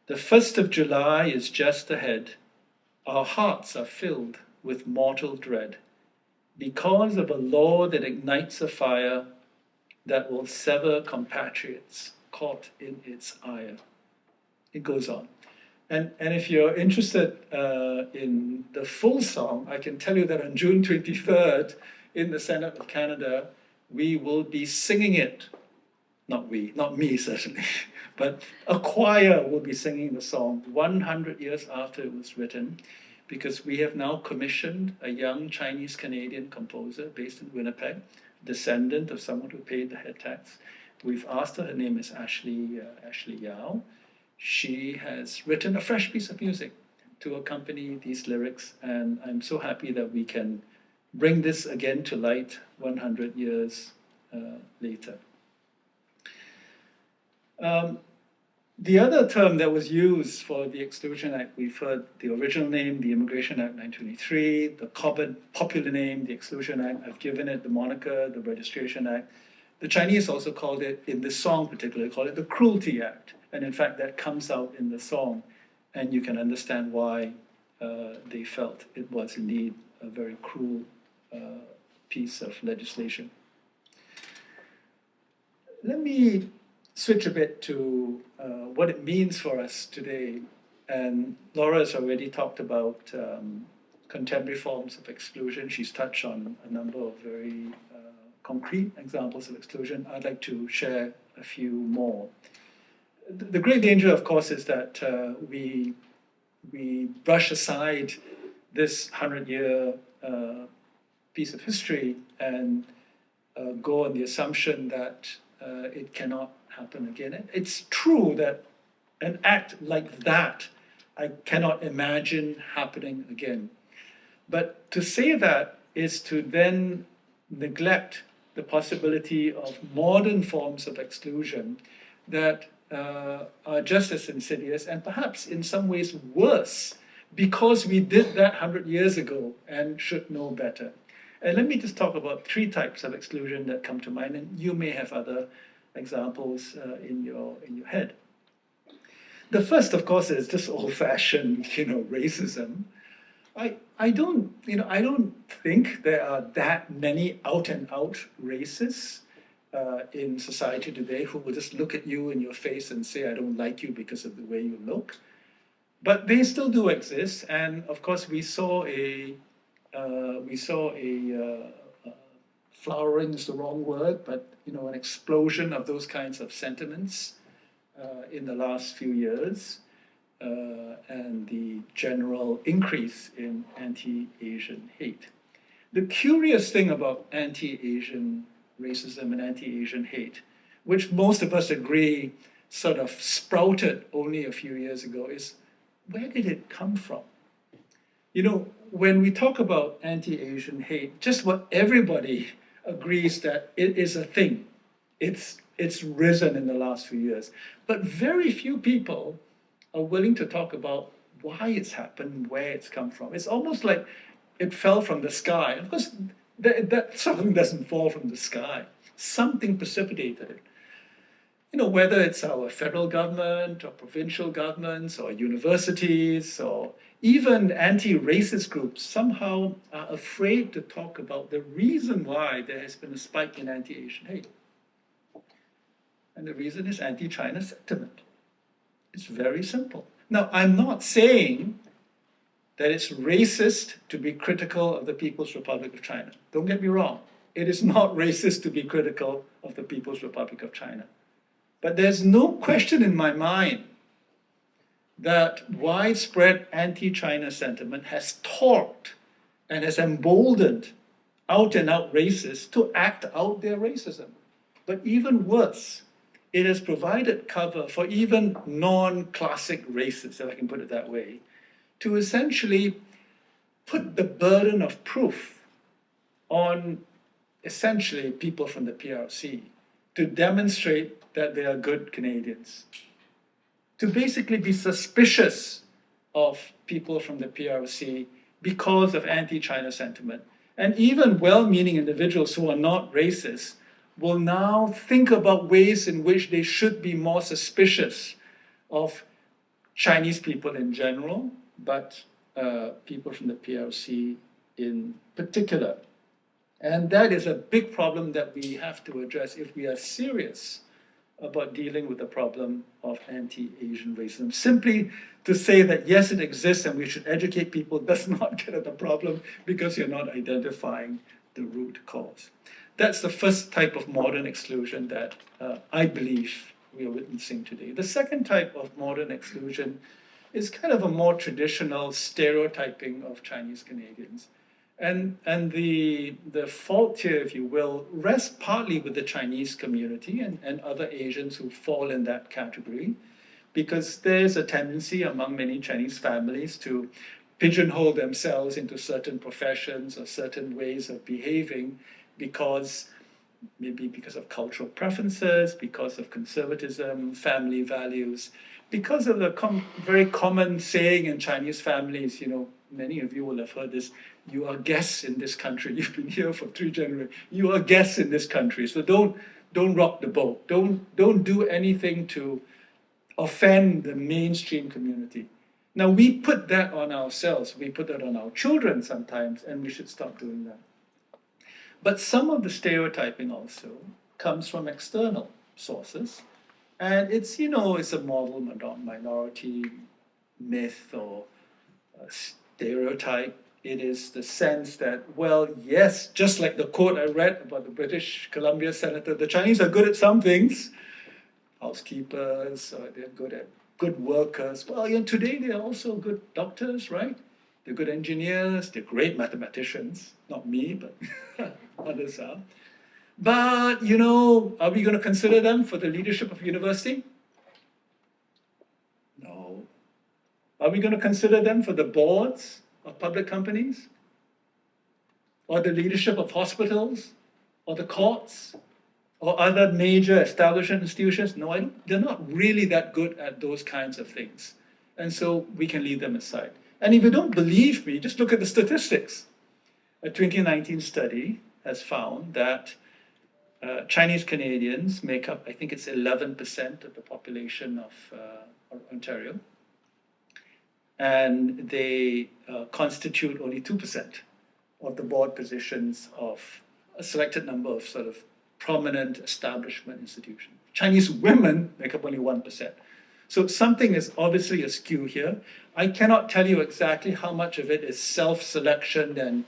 The 1st of July is just ahead. Our hearts are filled with mortal dread because of a law that ignites a fire that will sever compatriots caught in its ire. It goes on. And if you're interested in the full song, I can tell you that on June 23rd in the Senate of Canada, we will be singing it. Not we, not me certainly, but a choir will be singing the song 100 years after it was written, because we have now commissioned a young Chinese Canadian composer based in Winnipeg, descendant of someone who paid the head tax. We've asked her name is Ashley Yao. She has written a fresh piece of music to accompany these lyrics, and I'm so happy that we can bring this again to light 100 years later. The other term that was used for the Exclusion Act, we've heard the original name, the Immigration Act 1923, the popular name, the Exclusion Act. I've given it the moniker, the Registration Act. The Chinese also called it, in this song particularly, called it the Cruelty Act. And in fact, that comes out in the song, and you can understand why they felt it was indeed a very cruel piece of legislation. Let me switch a bit to what it means for us today. And Laura has already talked about contemporary forms of exclusion. She's touched on a number of very concrete examples of exclusion. I'd like to share a few more. The great danger, of course, is that we brush aside this 100-year piece of history and go on the assumption that it cannot happen again. It's true that an act like that I cannot imagine happening again. But to say that is to then neglect the possibility of modern forms of exclusion that are just as insidious and perhaps in some ways worse because we did that 100 years ago and should know better. And let me just talk about 3 types of exclusion that come to mind, and you may have other examples in your head. The first, of course, is just old-fashioned, racism. I don't think there are that many out-and-out racists in society today who will just look at you in your face and say, "I don't like you because of the way you look." But they still do exist, and of course, we saw a flowering is the wrong word, but an explosion of those kinds of sentiments in the last few years, and the general increase in anti-Asian hate. The curious thing about anti-Asian racism and anti-Asian hate, which most of us agree sort of sprouted only a few years ago, is where did it come from? When we talk about anti-Asian hate, just what everybody agrees that it is a thing. It's risen in the last few years. But very few people are willing to talk about why it's happened, where it's come from. It's almost like it fell from the sky. Of course, that something doesn't fall from the sky. Something precipitated it. whether it's our federal government or provincial governments or universities or even anti-racist groups somehow are afraid to talk about the reason why there has been a spike in anti-Asian hate. And the reason is anti-China sentiment. It's very simple. Now, I'm not saying that it's racist to be critical of the People's Republic of China. Don't get me wrong. It is not racist to be critical of the People's Republic of China. But there's no question in my mind that widespread anti-China sentiment has torqued and has emboldened out-and-out racists to act out their racism. But even worse, it has provided cover for even non-classic racists, if I can put it that way, to essentially put the burden of proof on essentially people from the PRC to demonstrate that they are good Canadians, to basically be suspicious of people from the PRC because of anti-China sentiment. And even well-meaning individuals who are not racist will now think about ways in which they should be more suspicious of Chinese people in general, but people from the PRC in particular. And that is a big problem that we have to address if we are serious about dealing with the problem of anti-Asian racism. Simply to say that yes, it exists and we should educate people does not get at the problem because you're not identifying the root cause. That's the first type of modern exclusion that I believe we are witnessing today. The second type of modern exclusion is kind of a more traditional stereotyping of Chinese Canadians. And the fault here, if you will, rests partly with the Chinese community and other Asians who fall in that category, because there's a tendency among many Chinese families to pigeonhole themselves into certain professions or certain ways of behaving maybe because of cultural preferences, because of conservatism, family values, because of the very common saying in Chinese families, many of you will have heard this, you are guests in this country. You've been here for 3 generations. You are guests in this country. So don't rock the boat. Don't do anything to offend the mainstream community. Now, we put that on ourselves. We put that on our children sometimes, and we should stop doing that. But some of the stereotyping also comes from external sources. And it's a moral minority myth or stereotype. It is the sense that, well, yes, just like the quote I read about the British Columbia senator, the Chinese are good at some things, housekeepers, or they're good workers. Well, today they're also good doctors, right? They're good engineers, they're great mathematicians. Not me, but others are. But, are we going to consider them for the leadership of university? No. Are we going to consider them for the boards of public companies? Or the leadership of hospitals? Or the courts? Or other major establishment institutions? No, they're not really that good at those kinds of things. And so we can leave them aside. And if you don't believe me, just look at the statistics. A 2019 study has found that Chinese Canadians make up, I think it's 11% of the population of Ontario. And they constitute only 2% of the board positions of a selected number of sort of prominent establishment institutions. Chinese women make up only 1%. So something is obviously askew here. I cannot tell you exactly how much of it is self-selection and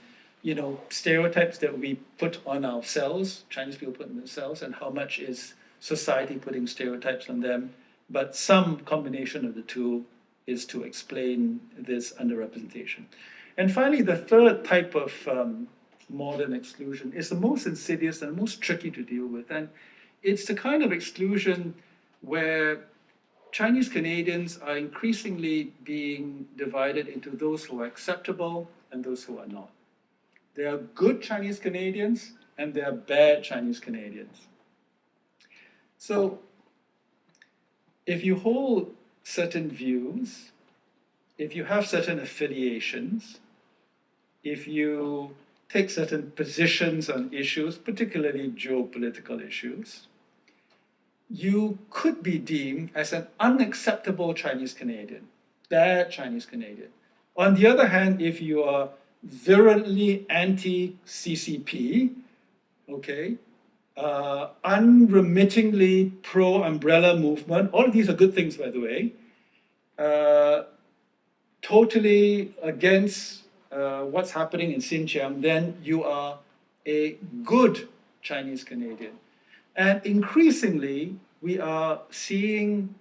stereotypes that we put on ourselves, Chinese people put on themselves, and how much is society putting stereotypes on them. But some combination of the two is to explain this underrepresentation. And finally, the third type of modern exclusion is the most insidious and most tricky to deal with. And it's the kind of exclusion where Chinese Canadians are increasingly being divided into those who are acceptable and those who are not. There are good Chinese Canadians and there are bad Chinese Canadians. So if you hold certain views, if you have certain affiliations, if you take certain positions on issues, particularly geopolitical issues, you could be deemed as an unacceptable Chinese Canadian, bad Chinese Canadian. On the other hand, if you are virulently anti-CCP, okay, unremittingly pro-umbrella movement, all of these are good things, by the way, totally against what's happening in Xinjiang, then you are a good Chinese Canadian. And increasingly, we are seeing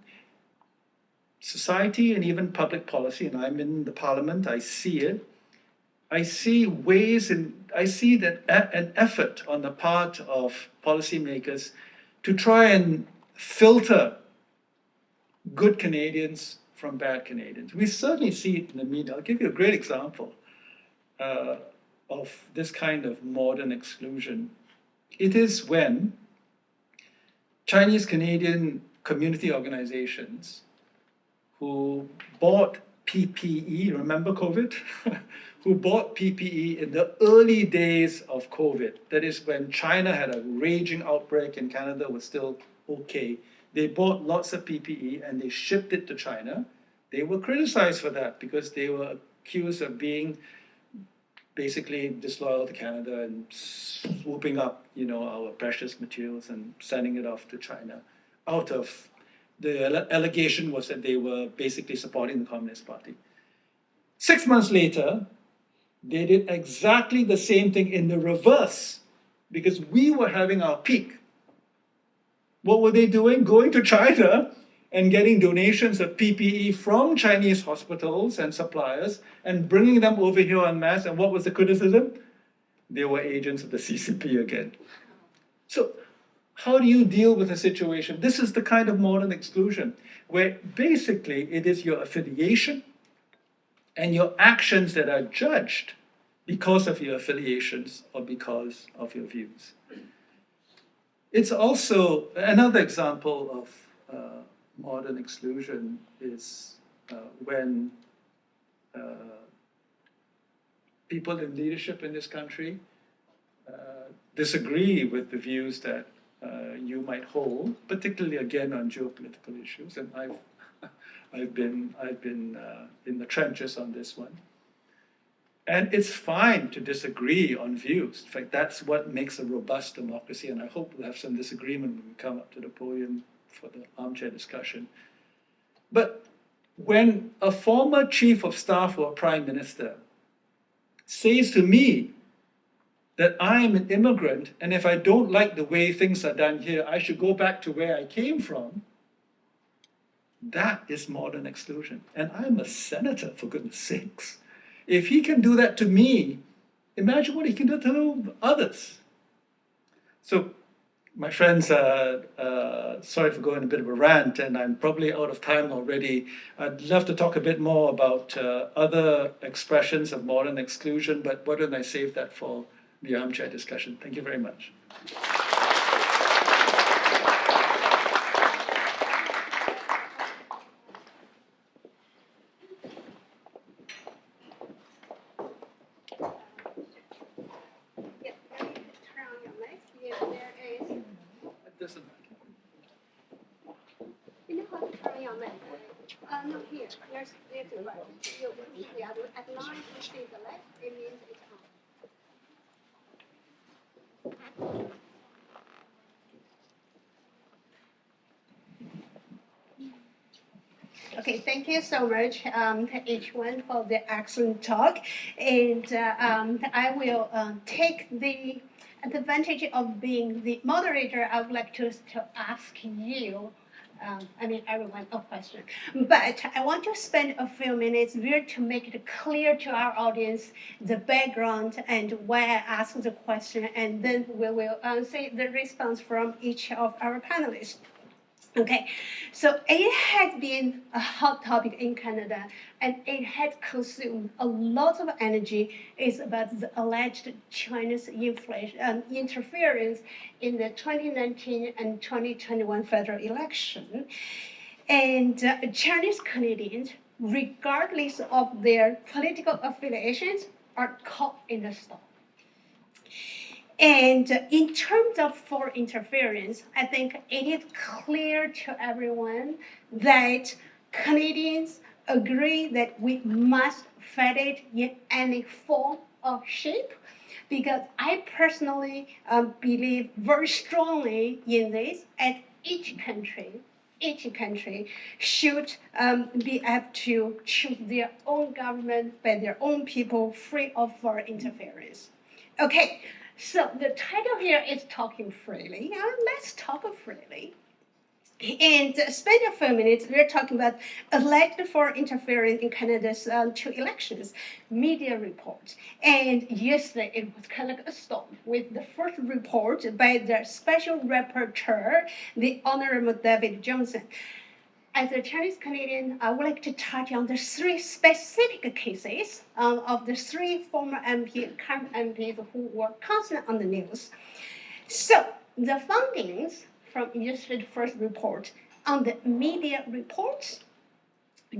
society and even public policy, and I'm in the parliament, I see it. I see ways and I see that an effort on the part of policymakers to try and filter good Canadians from bad Canadians. We certainly see it in the media. I'll give you a great example of this kind of modern exclusion. It is when Chinese Canadian community organizations who bought PPE, remember COVID? Who bought PPE in the early days of COVID. That is when China had a raging outbreak and Canada was still okay. They bought lots of PPE and they shipped it to China. They were criticized for that because they were accused of being basically disloyal to Canada and swooping up, our precious materials and sending it off to China. The allegation was that they were basically supporting the Communist Party. 6 months later, they did exactly the same thing in the reverse because we were having our peak. What were they doing? Going to China and getting donations of PPE from Chinese hospitals and suppliers and bringing them over here en masse. And what was the criticism? They were agents of the CCP again. So how do you deal with a situation? This is the kind of modern exclusion where basically it is your affiliation and your actions that are judged because of your affiliations or because of your views. It's also another example of modern exclusion is when people in leadership in this country disagree with the views that you might hold, particularly again on geopolitical issues. And I've been in the trenches on this one. And it's fine to disagree on views. In fact, that's what makes a robust democracy. And I hope we'll have some disagreement when we come up to the podium for the armchair discussion. But when a former chief of staff or a prime minister says to me that I am an immigrant, and if I don't like the way things are done here, I should go back to where I came from, that is modern exclusion. And I'm a senator, for goodness sakes. If he can do that to me, imagine what he can do to others. So, my friends, sorry for going a bit of a rant, and I'm probably out of time already. I'd love to talk a bit more about other expressions of modern exclusion, but why don't I save that for the armchair discussion? Thank you very much. No, here. There's the right. You see the other at 9, you see the left, it means it's on. Okay, thank you so much to each one for the excellent talk. And I will take the advantage of being the moderator. I would like to ask you everyone a question. But I want to spend a few minutes here to make it clear to our audience the background and why I asked the question, and then we will see the response from each of our panelists. Okay, so it has been a hot topic in Canada, and it has consumed a lot of energy. It's about the alleged Chinese interference in the 2019 and 2021 federal election. And Chinese Canadians, regardless of their political affiliations, are caught in the storm. And in terms of foreign interference, I think it is clear to everyone that Canadians agree that we must fight it in any form or shape, because I personally believe very strongly in this, as each country should be able to choose their own government by their own people, free of foreign interference. Okay, so the title here is Talking Freely. Let's talk freely. And spend a few minutes, we're talking about alleged foreign interference in Canada's two elections, media reports. And yesterday it was kind of like a storm with the first report by the special rapporteur, the Honorable David Johnson. As a Chinese Canadian, I would like to touch on the three specific cases of the three former current MPs who were constantly on the news. So the findings from yesterday's first report on the media reports,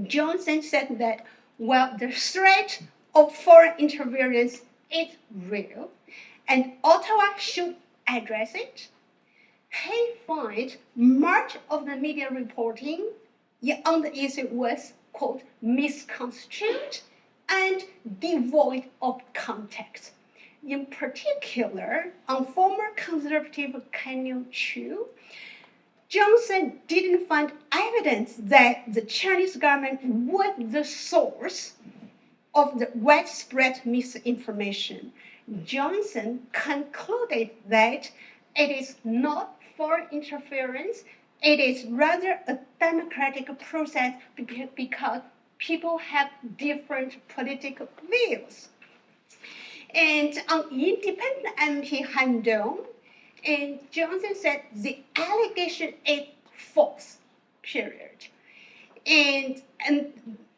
Johnson said that while the threat of foreign interference is real and Ottawa should address it, he finds much of the media reporting on the issue was, quote, misconstrued and devoid of context. In particular, on former Conservative Kenny Chu, Johnson didn't find evidence that the Chinese government was the source of the widespread misinformation. Johnson concluded that it is not foreign interference, it is rather a democratic process because people have different political views. And on independent MP Han Dong, and Johnson said the allegation is false, period. And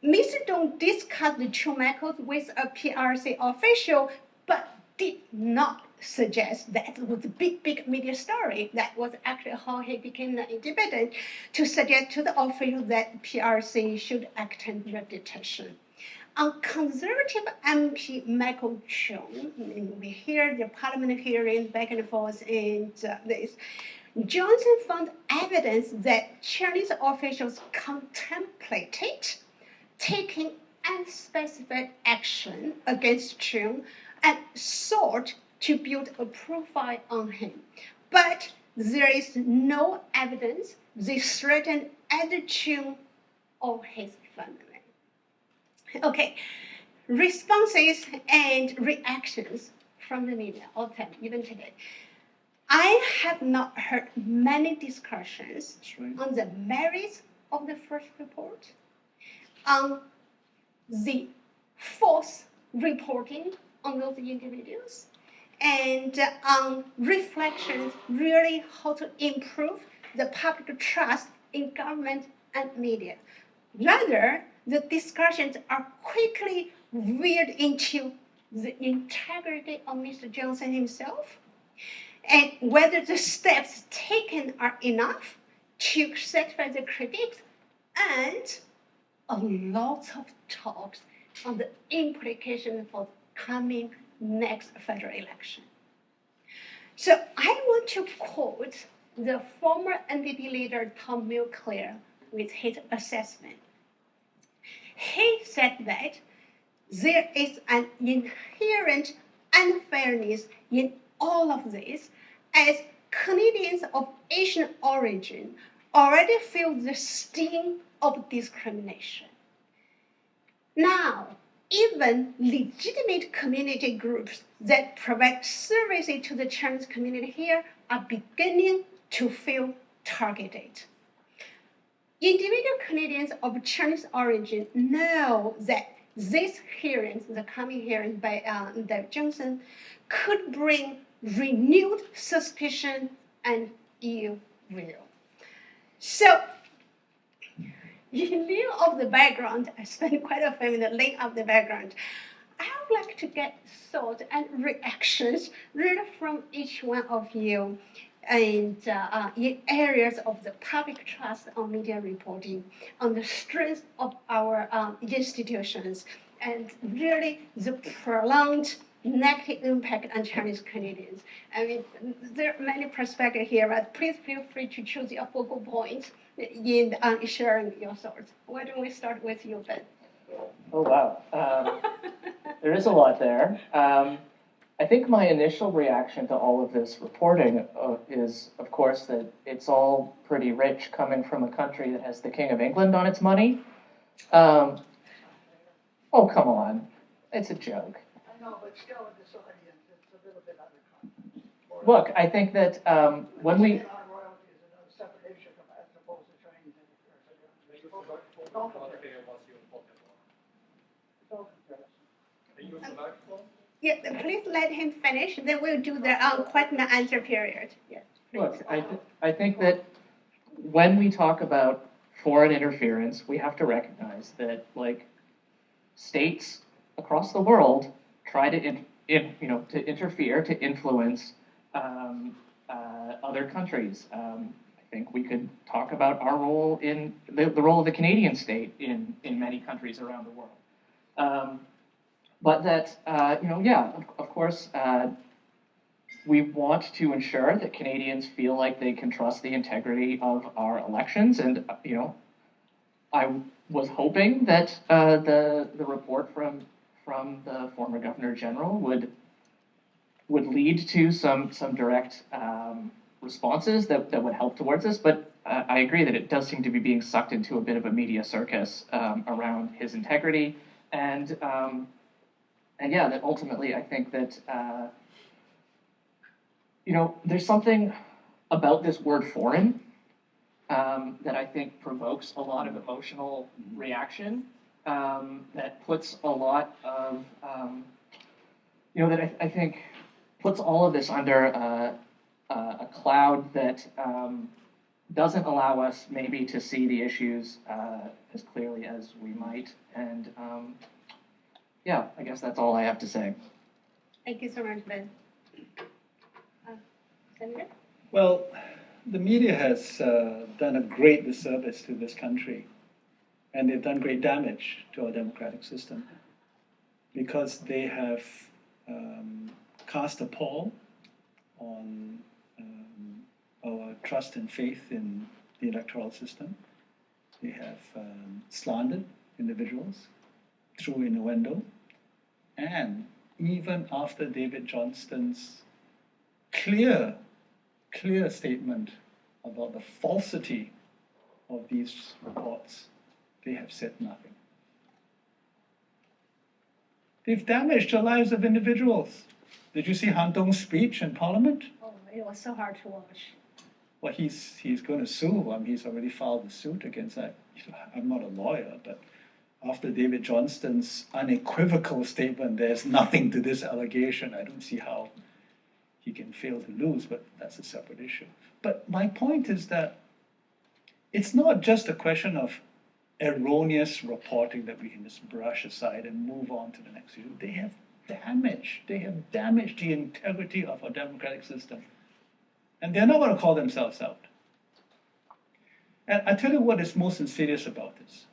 Mr. Dong discussed the two methods with a PRC official, but did not suggest that it was a big media story. That was actually how he became independent, to suggest to the official that PRC should attend the detention. On Conservative MP Michael Chung, we hear the parliament hearing back and forth and this, Johnson found evidence that Chinese officials contemplated taking unspecified action against Chung and sought to build a profile on him. But there is no evidence they threatened either Chung or his family. Okay, responses and reactions from the media all the time, even today. I have not heard many discussions on the merits of the first report, on the false reporting on those individuals, and on reflections really how to improve the public trust in government and media. Rather, the discussions are quickly veered into the integrity of Mr. Johnson himself and whether the steps taken are enough to satisfy the critics, and a lot of talks on the implications for coming next federal election. So I want to quote the former NDP leader Tom Mulcair with his assessment. He said that there is an inherent unfairness in all of this, as Canadians of Asian origin already feel the sting of discrimination. Now, even legitimate community groups that provide services to the Chinese community here are beginning to feel targeted. Individual Canadians of Chinese origin know that these hearings, the coming hearing by David Johnson, could bring renewed suspicion and ill will. So, in lieu of the background, I spent quite a few minutes laying out the background. I would like to get thoughts and reactions really from each one of you, and in areas of the public trust on media reporting, on the strength of our institutions, and really the prolonged negative impact on Chinese Canadians. I mean, there are many perspectives here, but please feel free to choose your focal points in sharing your thoughts. Why don't we start with you, Ben? Oh, wow. There is a lot there. I think my initial reaction to all of this reporting is, of course, that it's all pretty rich coming from a country that has the King of England on its money. Oh, come on. It's a joke. I know, but still in this audience, it's a little bit undercut. Look, I think that when we... Yeah, please let him finish, then we'll do the question and answer period. Yeah, Look, I think that when we talk about foreign interference, we have to recognize that, like, states across the world try to to interfere, to influence other countries. I think we could talk about our role in the role of the Canadian state in many countries around the world. But that, of course, we want to ensure that Canadians feel like they can trust the integrity of our elections. And, I was hoping that the report from the former Governor General would lead to some direct responses that would help towards this. But I agree that it does seem to be being sucked into a bit of a media circus around his integrity. And yeah, that ultimately I think that, there's something about this word foreign that I think provokes a lot of emotional reaction, that puts a lot of, that I think puts all of this under a cloud that doesn't allow us maybe to see the issues as clearly as we might. And yeah, I guess that's all I have to say. Thank you so much, Ben. Senator? Well, the media has done a great disservice to this country, and they've done great damage to our democratic system because they have cast a pall on our trust and faith in the electoral system. They have slandered individuals through innuendo, and even after David Johnston's clear statement about the falsity of these reports, they have said nothing. They've damaged the lives of individuals. Did you see Han Dong's speech in Parliament? Oh, it was so hard to watch. Well, he's going to sue. He's already filed a suit against that. I'm not a lawyer, but after David Johnston's unequivocal statement, there's nothing to this allegation, I don't see how he can fail to lose, but that's a separate issue. But my point is that it's not just a question of erroneous reporting that we can just brush aside and move on to the next issue. They have damaged the integrity of our democratic system. And they're not going to call themselves out. And I tell you what is most insidious about this.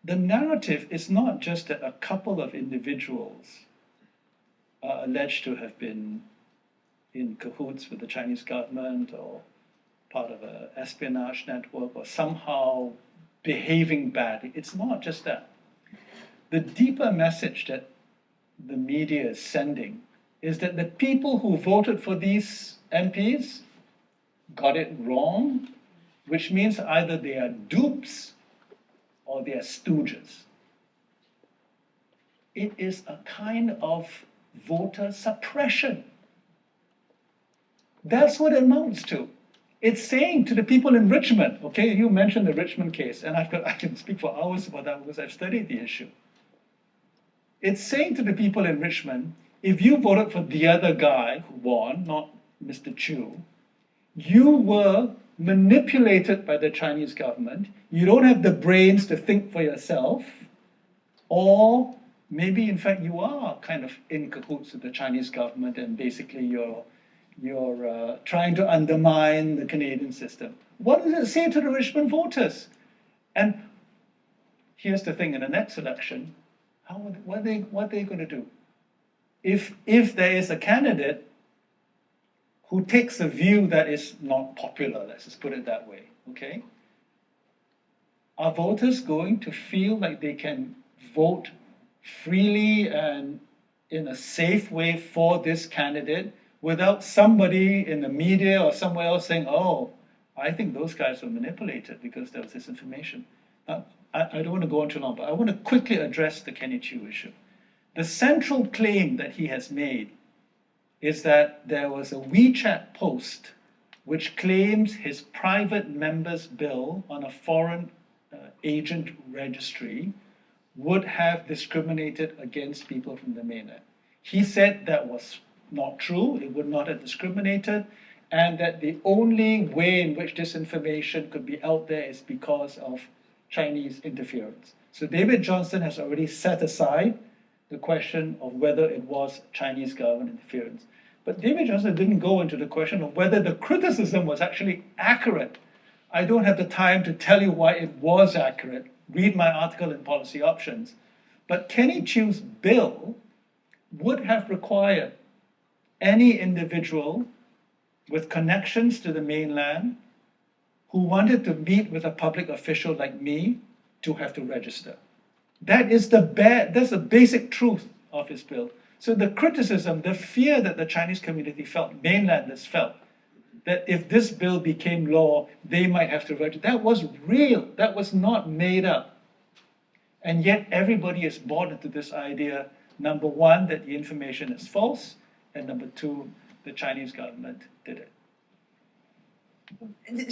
The narrative is not just that a couple of individuals are alleged to have been in cahoots with the Chinese government or part of an espionage network or somehow behaving badly. It's not just that. The deeper message that the media is sending is that the people who voted for these MPs got it wrong, which means either they are dupes or they are stooges. It is a kind of voter suppression. That's what it amounts to. It's saying to the people in Richmond, okay, you mentioned the Richmond case, and I can speak for hours about that because I've studied the issue. It's saying to the people in Richmond, if you voted for the other guy who won, not Mr. Chu, you were manipulated by the Chinese government, you don't have the brains to think for yourself, or maybe in fact you are kind of in cahoots with the Chinese government and basically you're trying to undermine the Canadian system. What does it say to the Richmond voters? And here's the thing, in the next election, what are they going to do? if there is a candidate who takes a view that is not popular, let's just put it that way, okay? Are voters going to feel like they can vote freely and in a safe way for this candidate without somebody in the media or somewhere else saying, oh, I think those guys were manipulated because there was this information? I don't want to go on too long, but I want to quickly address the Kenny Chiu issue. The central claim that he has made is that there was a WeChat post which claims his private member's bill on a foreign agent registry would have discriminated against people from the mainland. He said that was not true, it would not have discriminated, and that the only way in which this information could be out there is because of Chinese interference. So David Johnston has already set aside the question of whether it was Chinese government interference. But David Johnston didn't go into the question of whether the criticism was actually accurate. I don't have the time to tell you why it was accurate. Read my article in Policy Options. But Kenny Chiu's bill would have required any individual with connections to the mainland who wanted to meet with a public official like me to have to register. That's the basic truth of his bill. So the criticism, the fear that the Chinese community felt, mainlanders felt, that if this bill became law, they might have to register, that was real, that was not made up. And yet everybody is bought into this idea, number one, that the information is false, and number two, the Chinese government did it.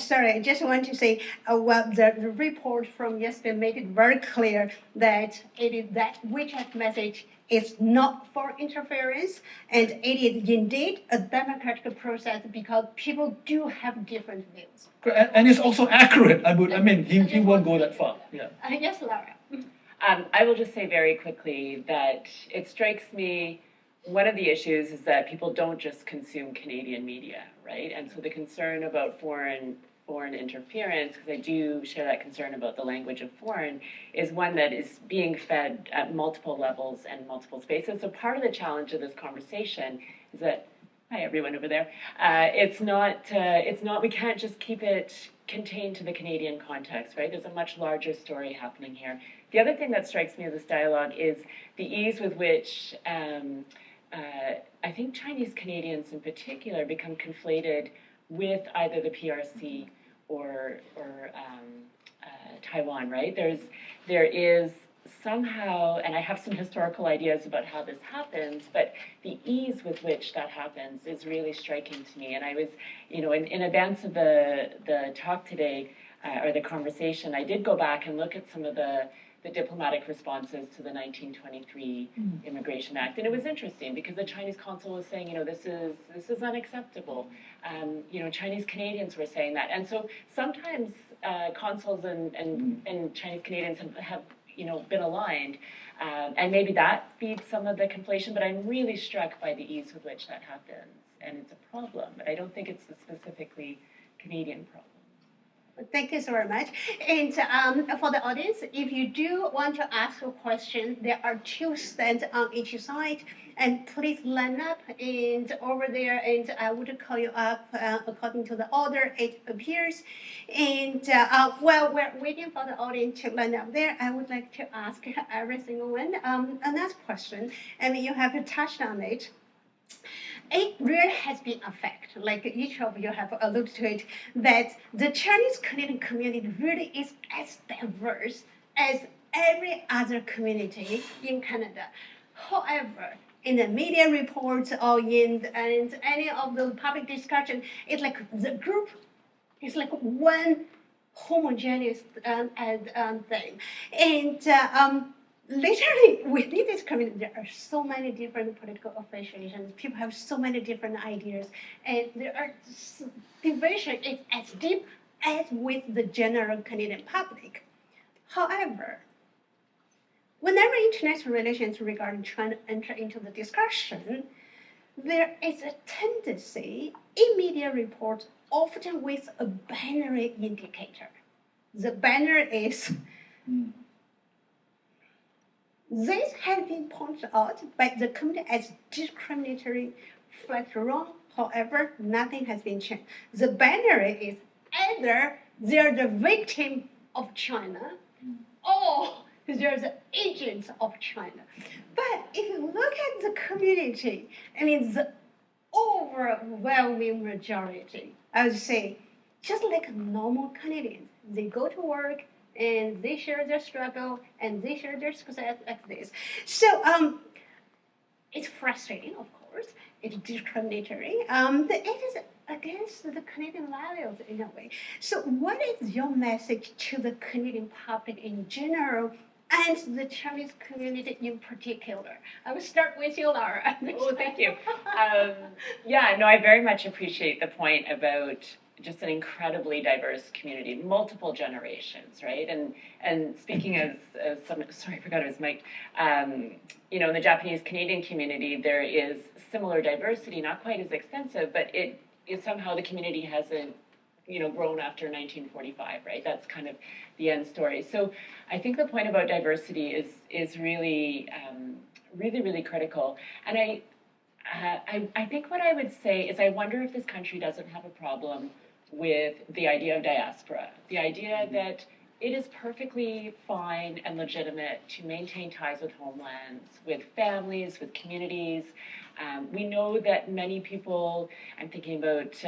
Sorry, I just want to say, well, the report from yesterday made it very clear that that WeChat message is not for interference, and it is indeed a democratic process because people do have different views. And it's also accurate. I mean, he won't go that far. Yeah. Yes, Laura. I will just say very quickly that it strikes me one of the issues is that people don't just consume Canadian media, right? And so the concern about foreign interference, because I do share that concern about the language of foreign, is one that is being fed at multiple levels and multiple spaces. So part of the challenge of this conversation is that, hi everyone over there, it's not, we can't just keep it contained to the Canadian context, right? There's a much larger story happening here. The other thing that strikes me in this dialogue is the ease with which I think Chinese Canadians in particular become conflated with either the PRC or Taiwan, right? There is somehow, and I have some historical ideas about how this happens, but the ease with which that happens is really striking to me. And I was, in advance of the talk today, or the conversation, I did go back and look at some of the diplomatic responses to the 1923 Immigration Act. And it was interesting because the Chinese consul was saying, this is unacceptable. Chinese Canadians were saying that. And so sometimes consuls and Chinese Canadians have been aligned. And maybe that feeds some of the conflation, but I'm really struck by the ease with which that happens. And it's a problem, but I don't think it's a specifically Canadian problem. Thank you so very much. And for the audience, if you do want to ask a question, there are two stands on each side. And please line up and over there, and I would call you up according to the order it appears. And while we're waiting for the audience to line up there, I would like to ask every single one another question. I mean, you have touched on it. It really has been a fact, like each of you have alluded to it, that the Chinese Canadian community really is as diverse as every other community in Canada. However, in the media reports or in any of the public discussion, it's like the group is like one homogeneous thing. And literally, within this community, there are so many different political affiliations. People have so many different ideas, and there are division is as deep as with the general Canadian public. However, whenever international relations regarding China enter into the discussion, there is a tendency in media reports, often with a binary indicator. The banner is This has been pointed out by the community as discriminatory, flat wrong. However, nothing has been changed. The binary is either they're the victim of China or they're the agents of China. But if you look at the community, I mean, the overwhelming majority, I would say, just like normal Canadians, they go to work and they share their struggle and they share their success like this. So it's frustrating, of course. It's discriminatory. It is against the Canadian values in a way. So, what is your message to the Canadian public in general and the Chinese community in particular? I will start with you, Laura. Oh, thank you. Yeah, no, I very much appreciate the point about just an incredibly diverse community, multiple generations, right? And speaking as some, sorry, I forgot it was Mike. You know, in the Japanese Canadian community, there is similar diversity, not quite as extensive, but it is somehow the community hasn't, you know, grown after 1945, right? That's kind of the end story. So I think the point about diversity is really, really critical. And I think what I would say is I wonder if this country doesn't have a problem with the idea of diaspora, the idea that it is perfectly fine and legitimate to maintain ties with homelands, with families, with communities. We know that many people, I'm thinking about,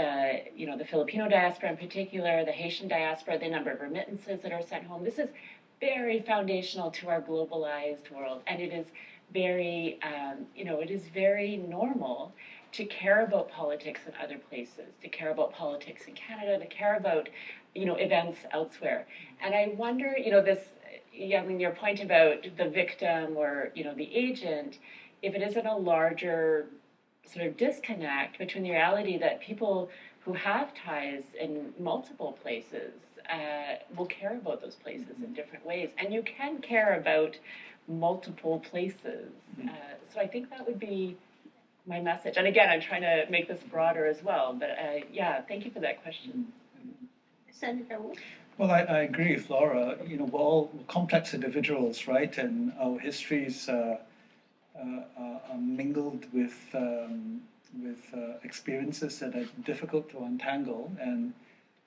you know, the Filipino diaspora in particular, the Haitian diaspora, the number of remittances that are sent home. This is very foundational to our globalized world, and it is very, you know, it is very normal to care about politics in other places, to care about politics in Canada, to care about, you know, events elsewhere. And I wonder, you know, this, yeah, I mean, your point about the victim or, you know, the agent, if it isn't a larger sort of disconnect between the reality that people who have ties in multiple places will care about those places in different ways. And you can care about multiple places. So I think that would be my message. And again, I'm trying to make this broader as well. But yeah, thank you for that question. Senator Wu? Well, I agree with Laura. You know, we're all complex individuals, right? And our histories are mingled with experiences that are difficult to untangle, and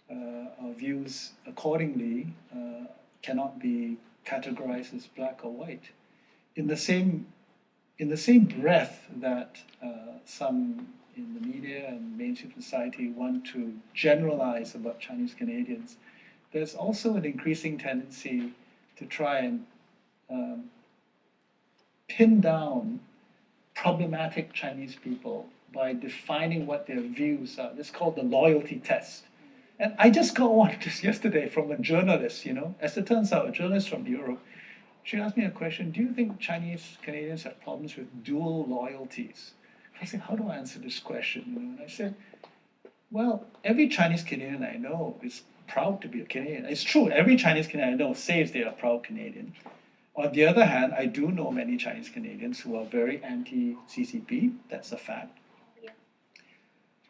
our views accordingly cannot be categorized as black or white. In the same breath that some in the media and mainstream society want to generalize about Chinese Canadians, there's also an increasing tendency to try and pin down problematic Chinese people by defining what their views are. It's called the loyalty test. And I just got one just yesterday from a journalist, you know. As it turns out, a journalist from Europe. She asked me a question: do you think Chinese Canadians have problems with dual loyalties? I said, how do I answer this question? You know? And I said, well, every Chinese Canadian I know is proud to be a Canadian. It's true, every Chinese Canadian I know says they are proud Canadian. On the other hand, I do know many Chinese Canadians who are very anti-CCP. That's a fact. Yeah.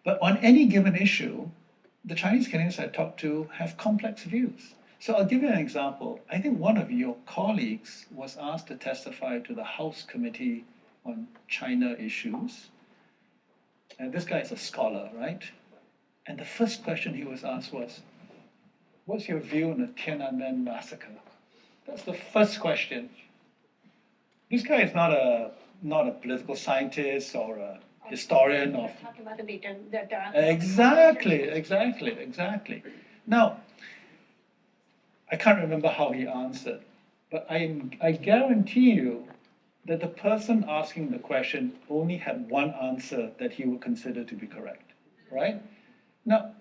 But on any given issue, the Chinese Canadians I talk to have complex views. So I'll give you an example. I think one of your colleagues was asked to testify to the House Committee on China issues. And this guy is a scholar, right? And the first question he was asked was, what's your view on the Tiananmen massacre? That's the first question. This guy is not a political scientist or a historian of... Talking about the Exactly. Now, I can't remember how he answered, but I guarantee you that the person asking the question only had one answer that he would consider to be correct, right? Now,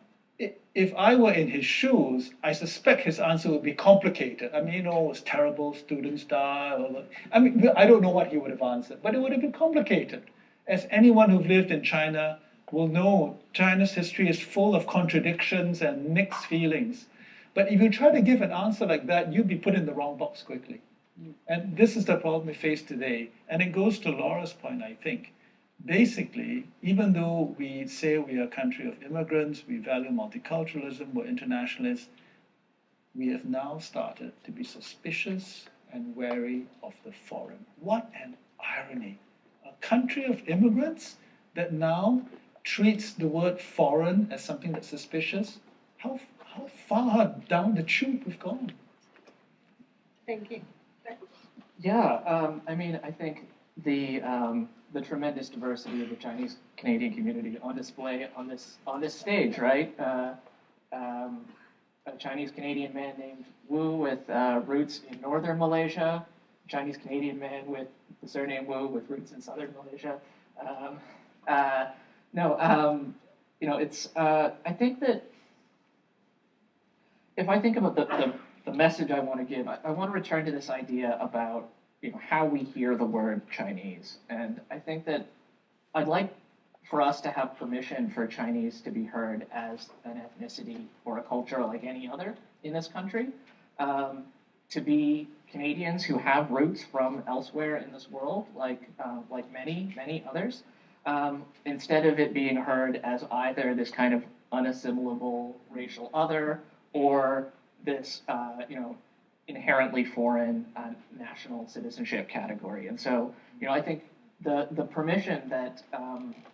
if I were in his shoes, I suspect his answer would be complicated. I mean, you know, it was terrible, students died. I mean, I don't know what he would have answered, but it would have been complicated. As anyone who's lived in China will know, China's history is full of contradictions and mixed feelings. But if you try to give an answer like that, you'd be put in the wrong box quickly. And this is the problem we face today. And it goes to Laura's point, I think. Basically, even though we say we are a country of immigrants, we value multiculturalism, we're internationalists, we have now started to be suspicious and wary of the foreign. What an irony. A country of immigrants that now treats the word foreign as something that's suspicious. How far down the tube we've gone. Thank you. Yeah, I mean, I think the tremendous diversity of the Chinese Canadian community on display on this stage, right? A Chinese Canadian man named Wu with roots in northern Malaysia, a Chinese Canadian man with the surname Wu with roots in southern Malaysia. You know, it's I think that if I think about the message I want to give, I want to return to this idea about, you know, how we hear the word Chinese. And I think that I'd like for us to have permission for Chinese to be heard as an ethnicity or a culture like any other in this country, to be Canadians who have roots from elsewhere in this world, like many others, instead of it being heard as either this kind of unassimilable racial other or this, you know, inherently foreign national citizenship category. And so, you know, I think the permission that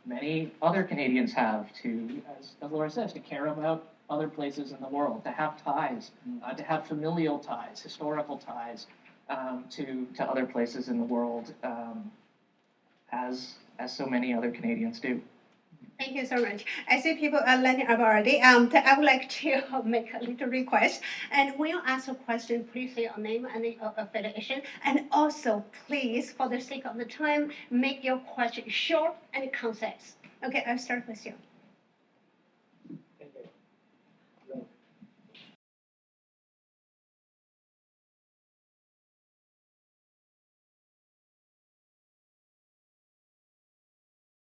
many other Canadians have to, as Laura says, to care about other places in the world, to have ties, to have familial ties, historical ties to other places in the world, as so many other Canadians do. Thank you so much. I see people are learning already. I would like to make a little request. And when you ask a question, please say your name and your affiliation. And also, please, for the sake of the time, make your question short and concise. Okay, I'll start with you.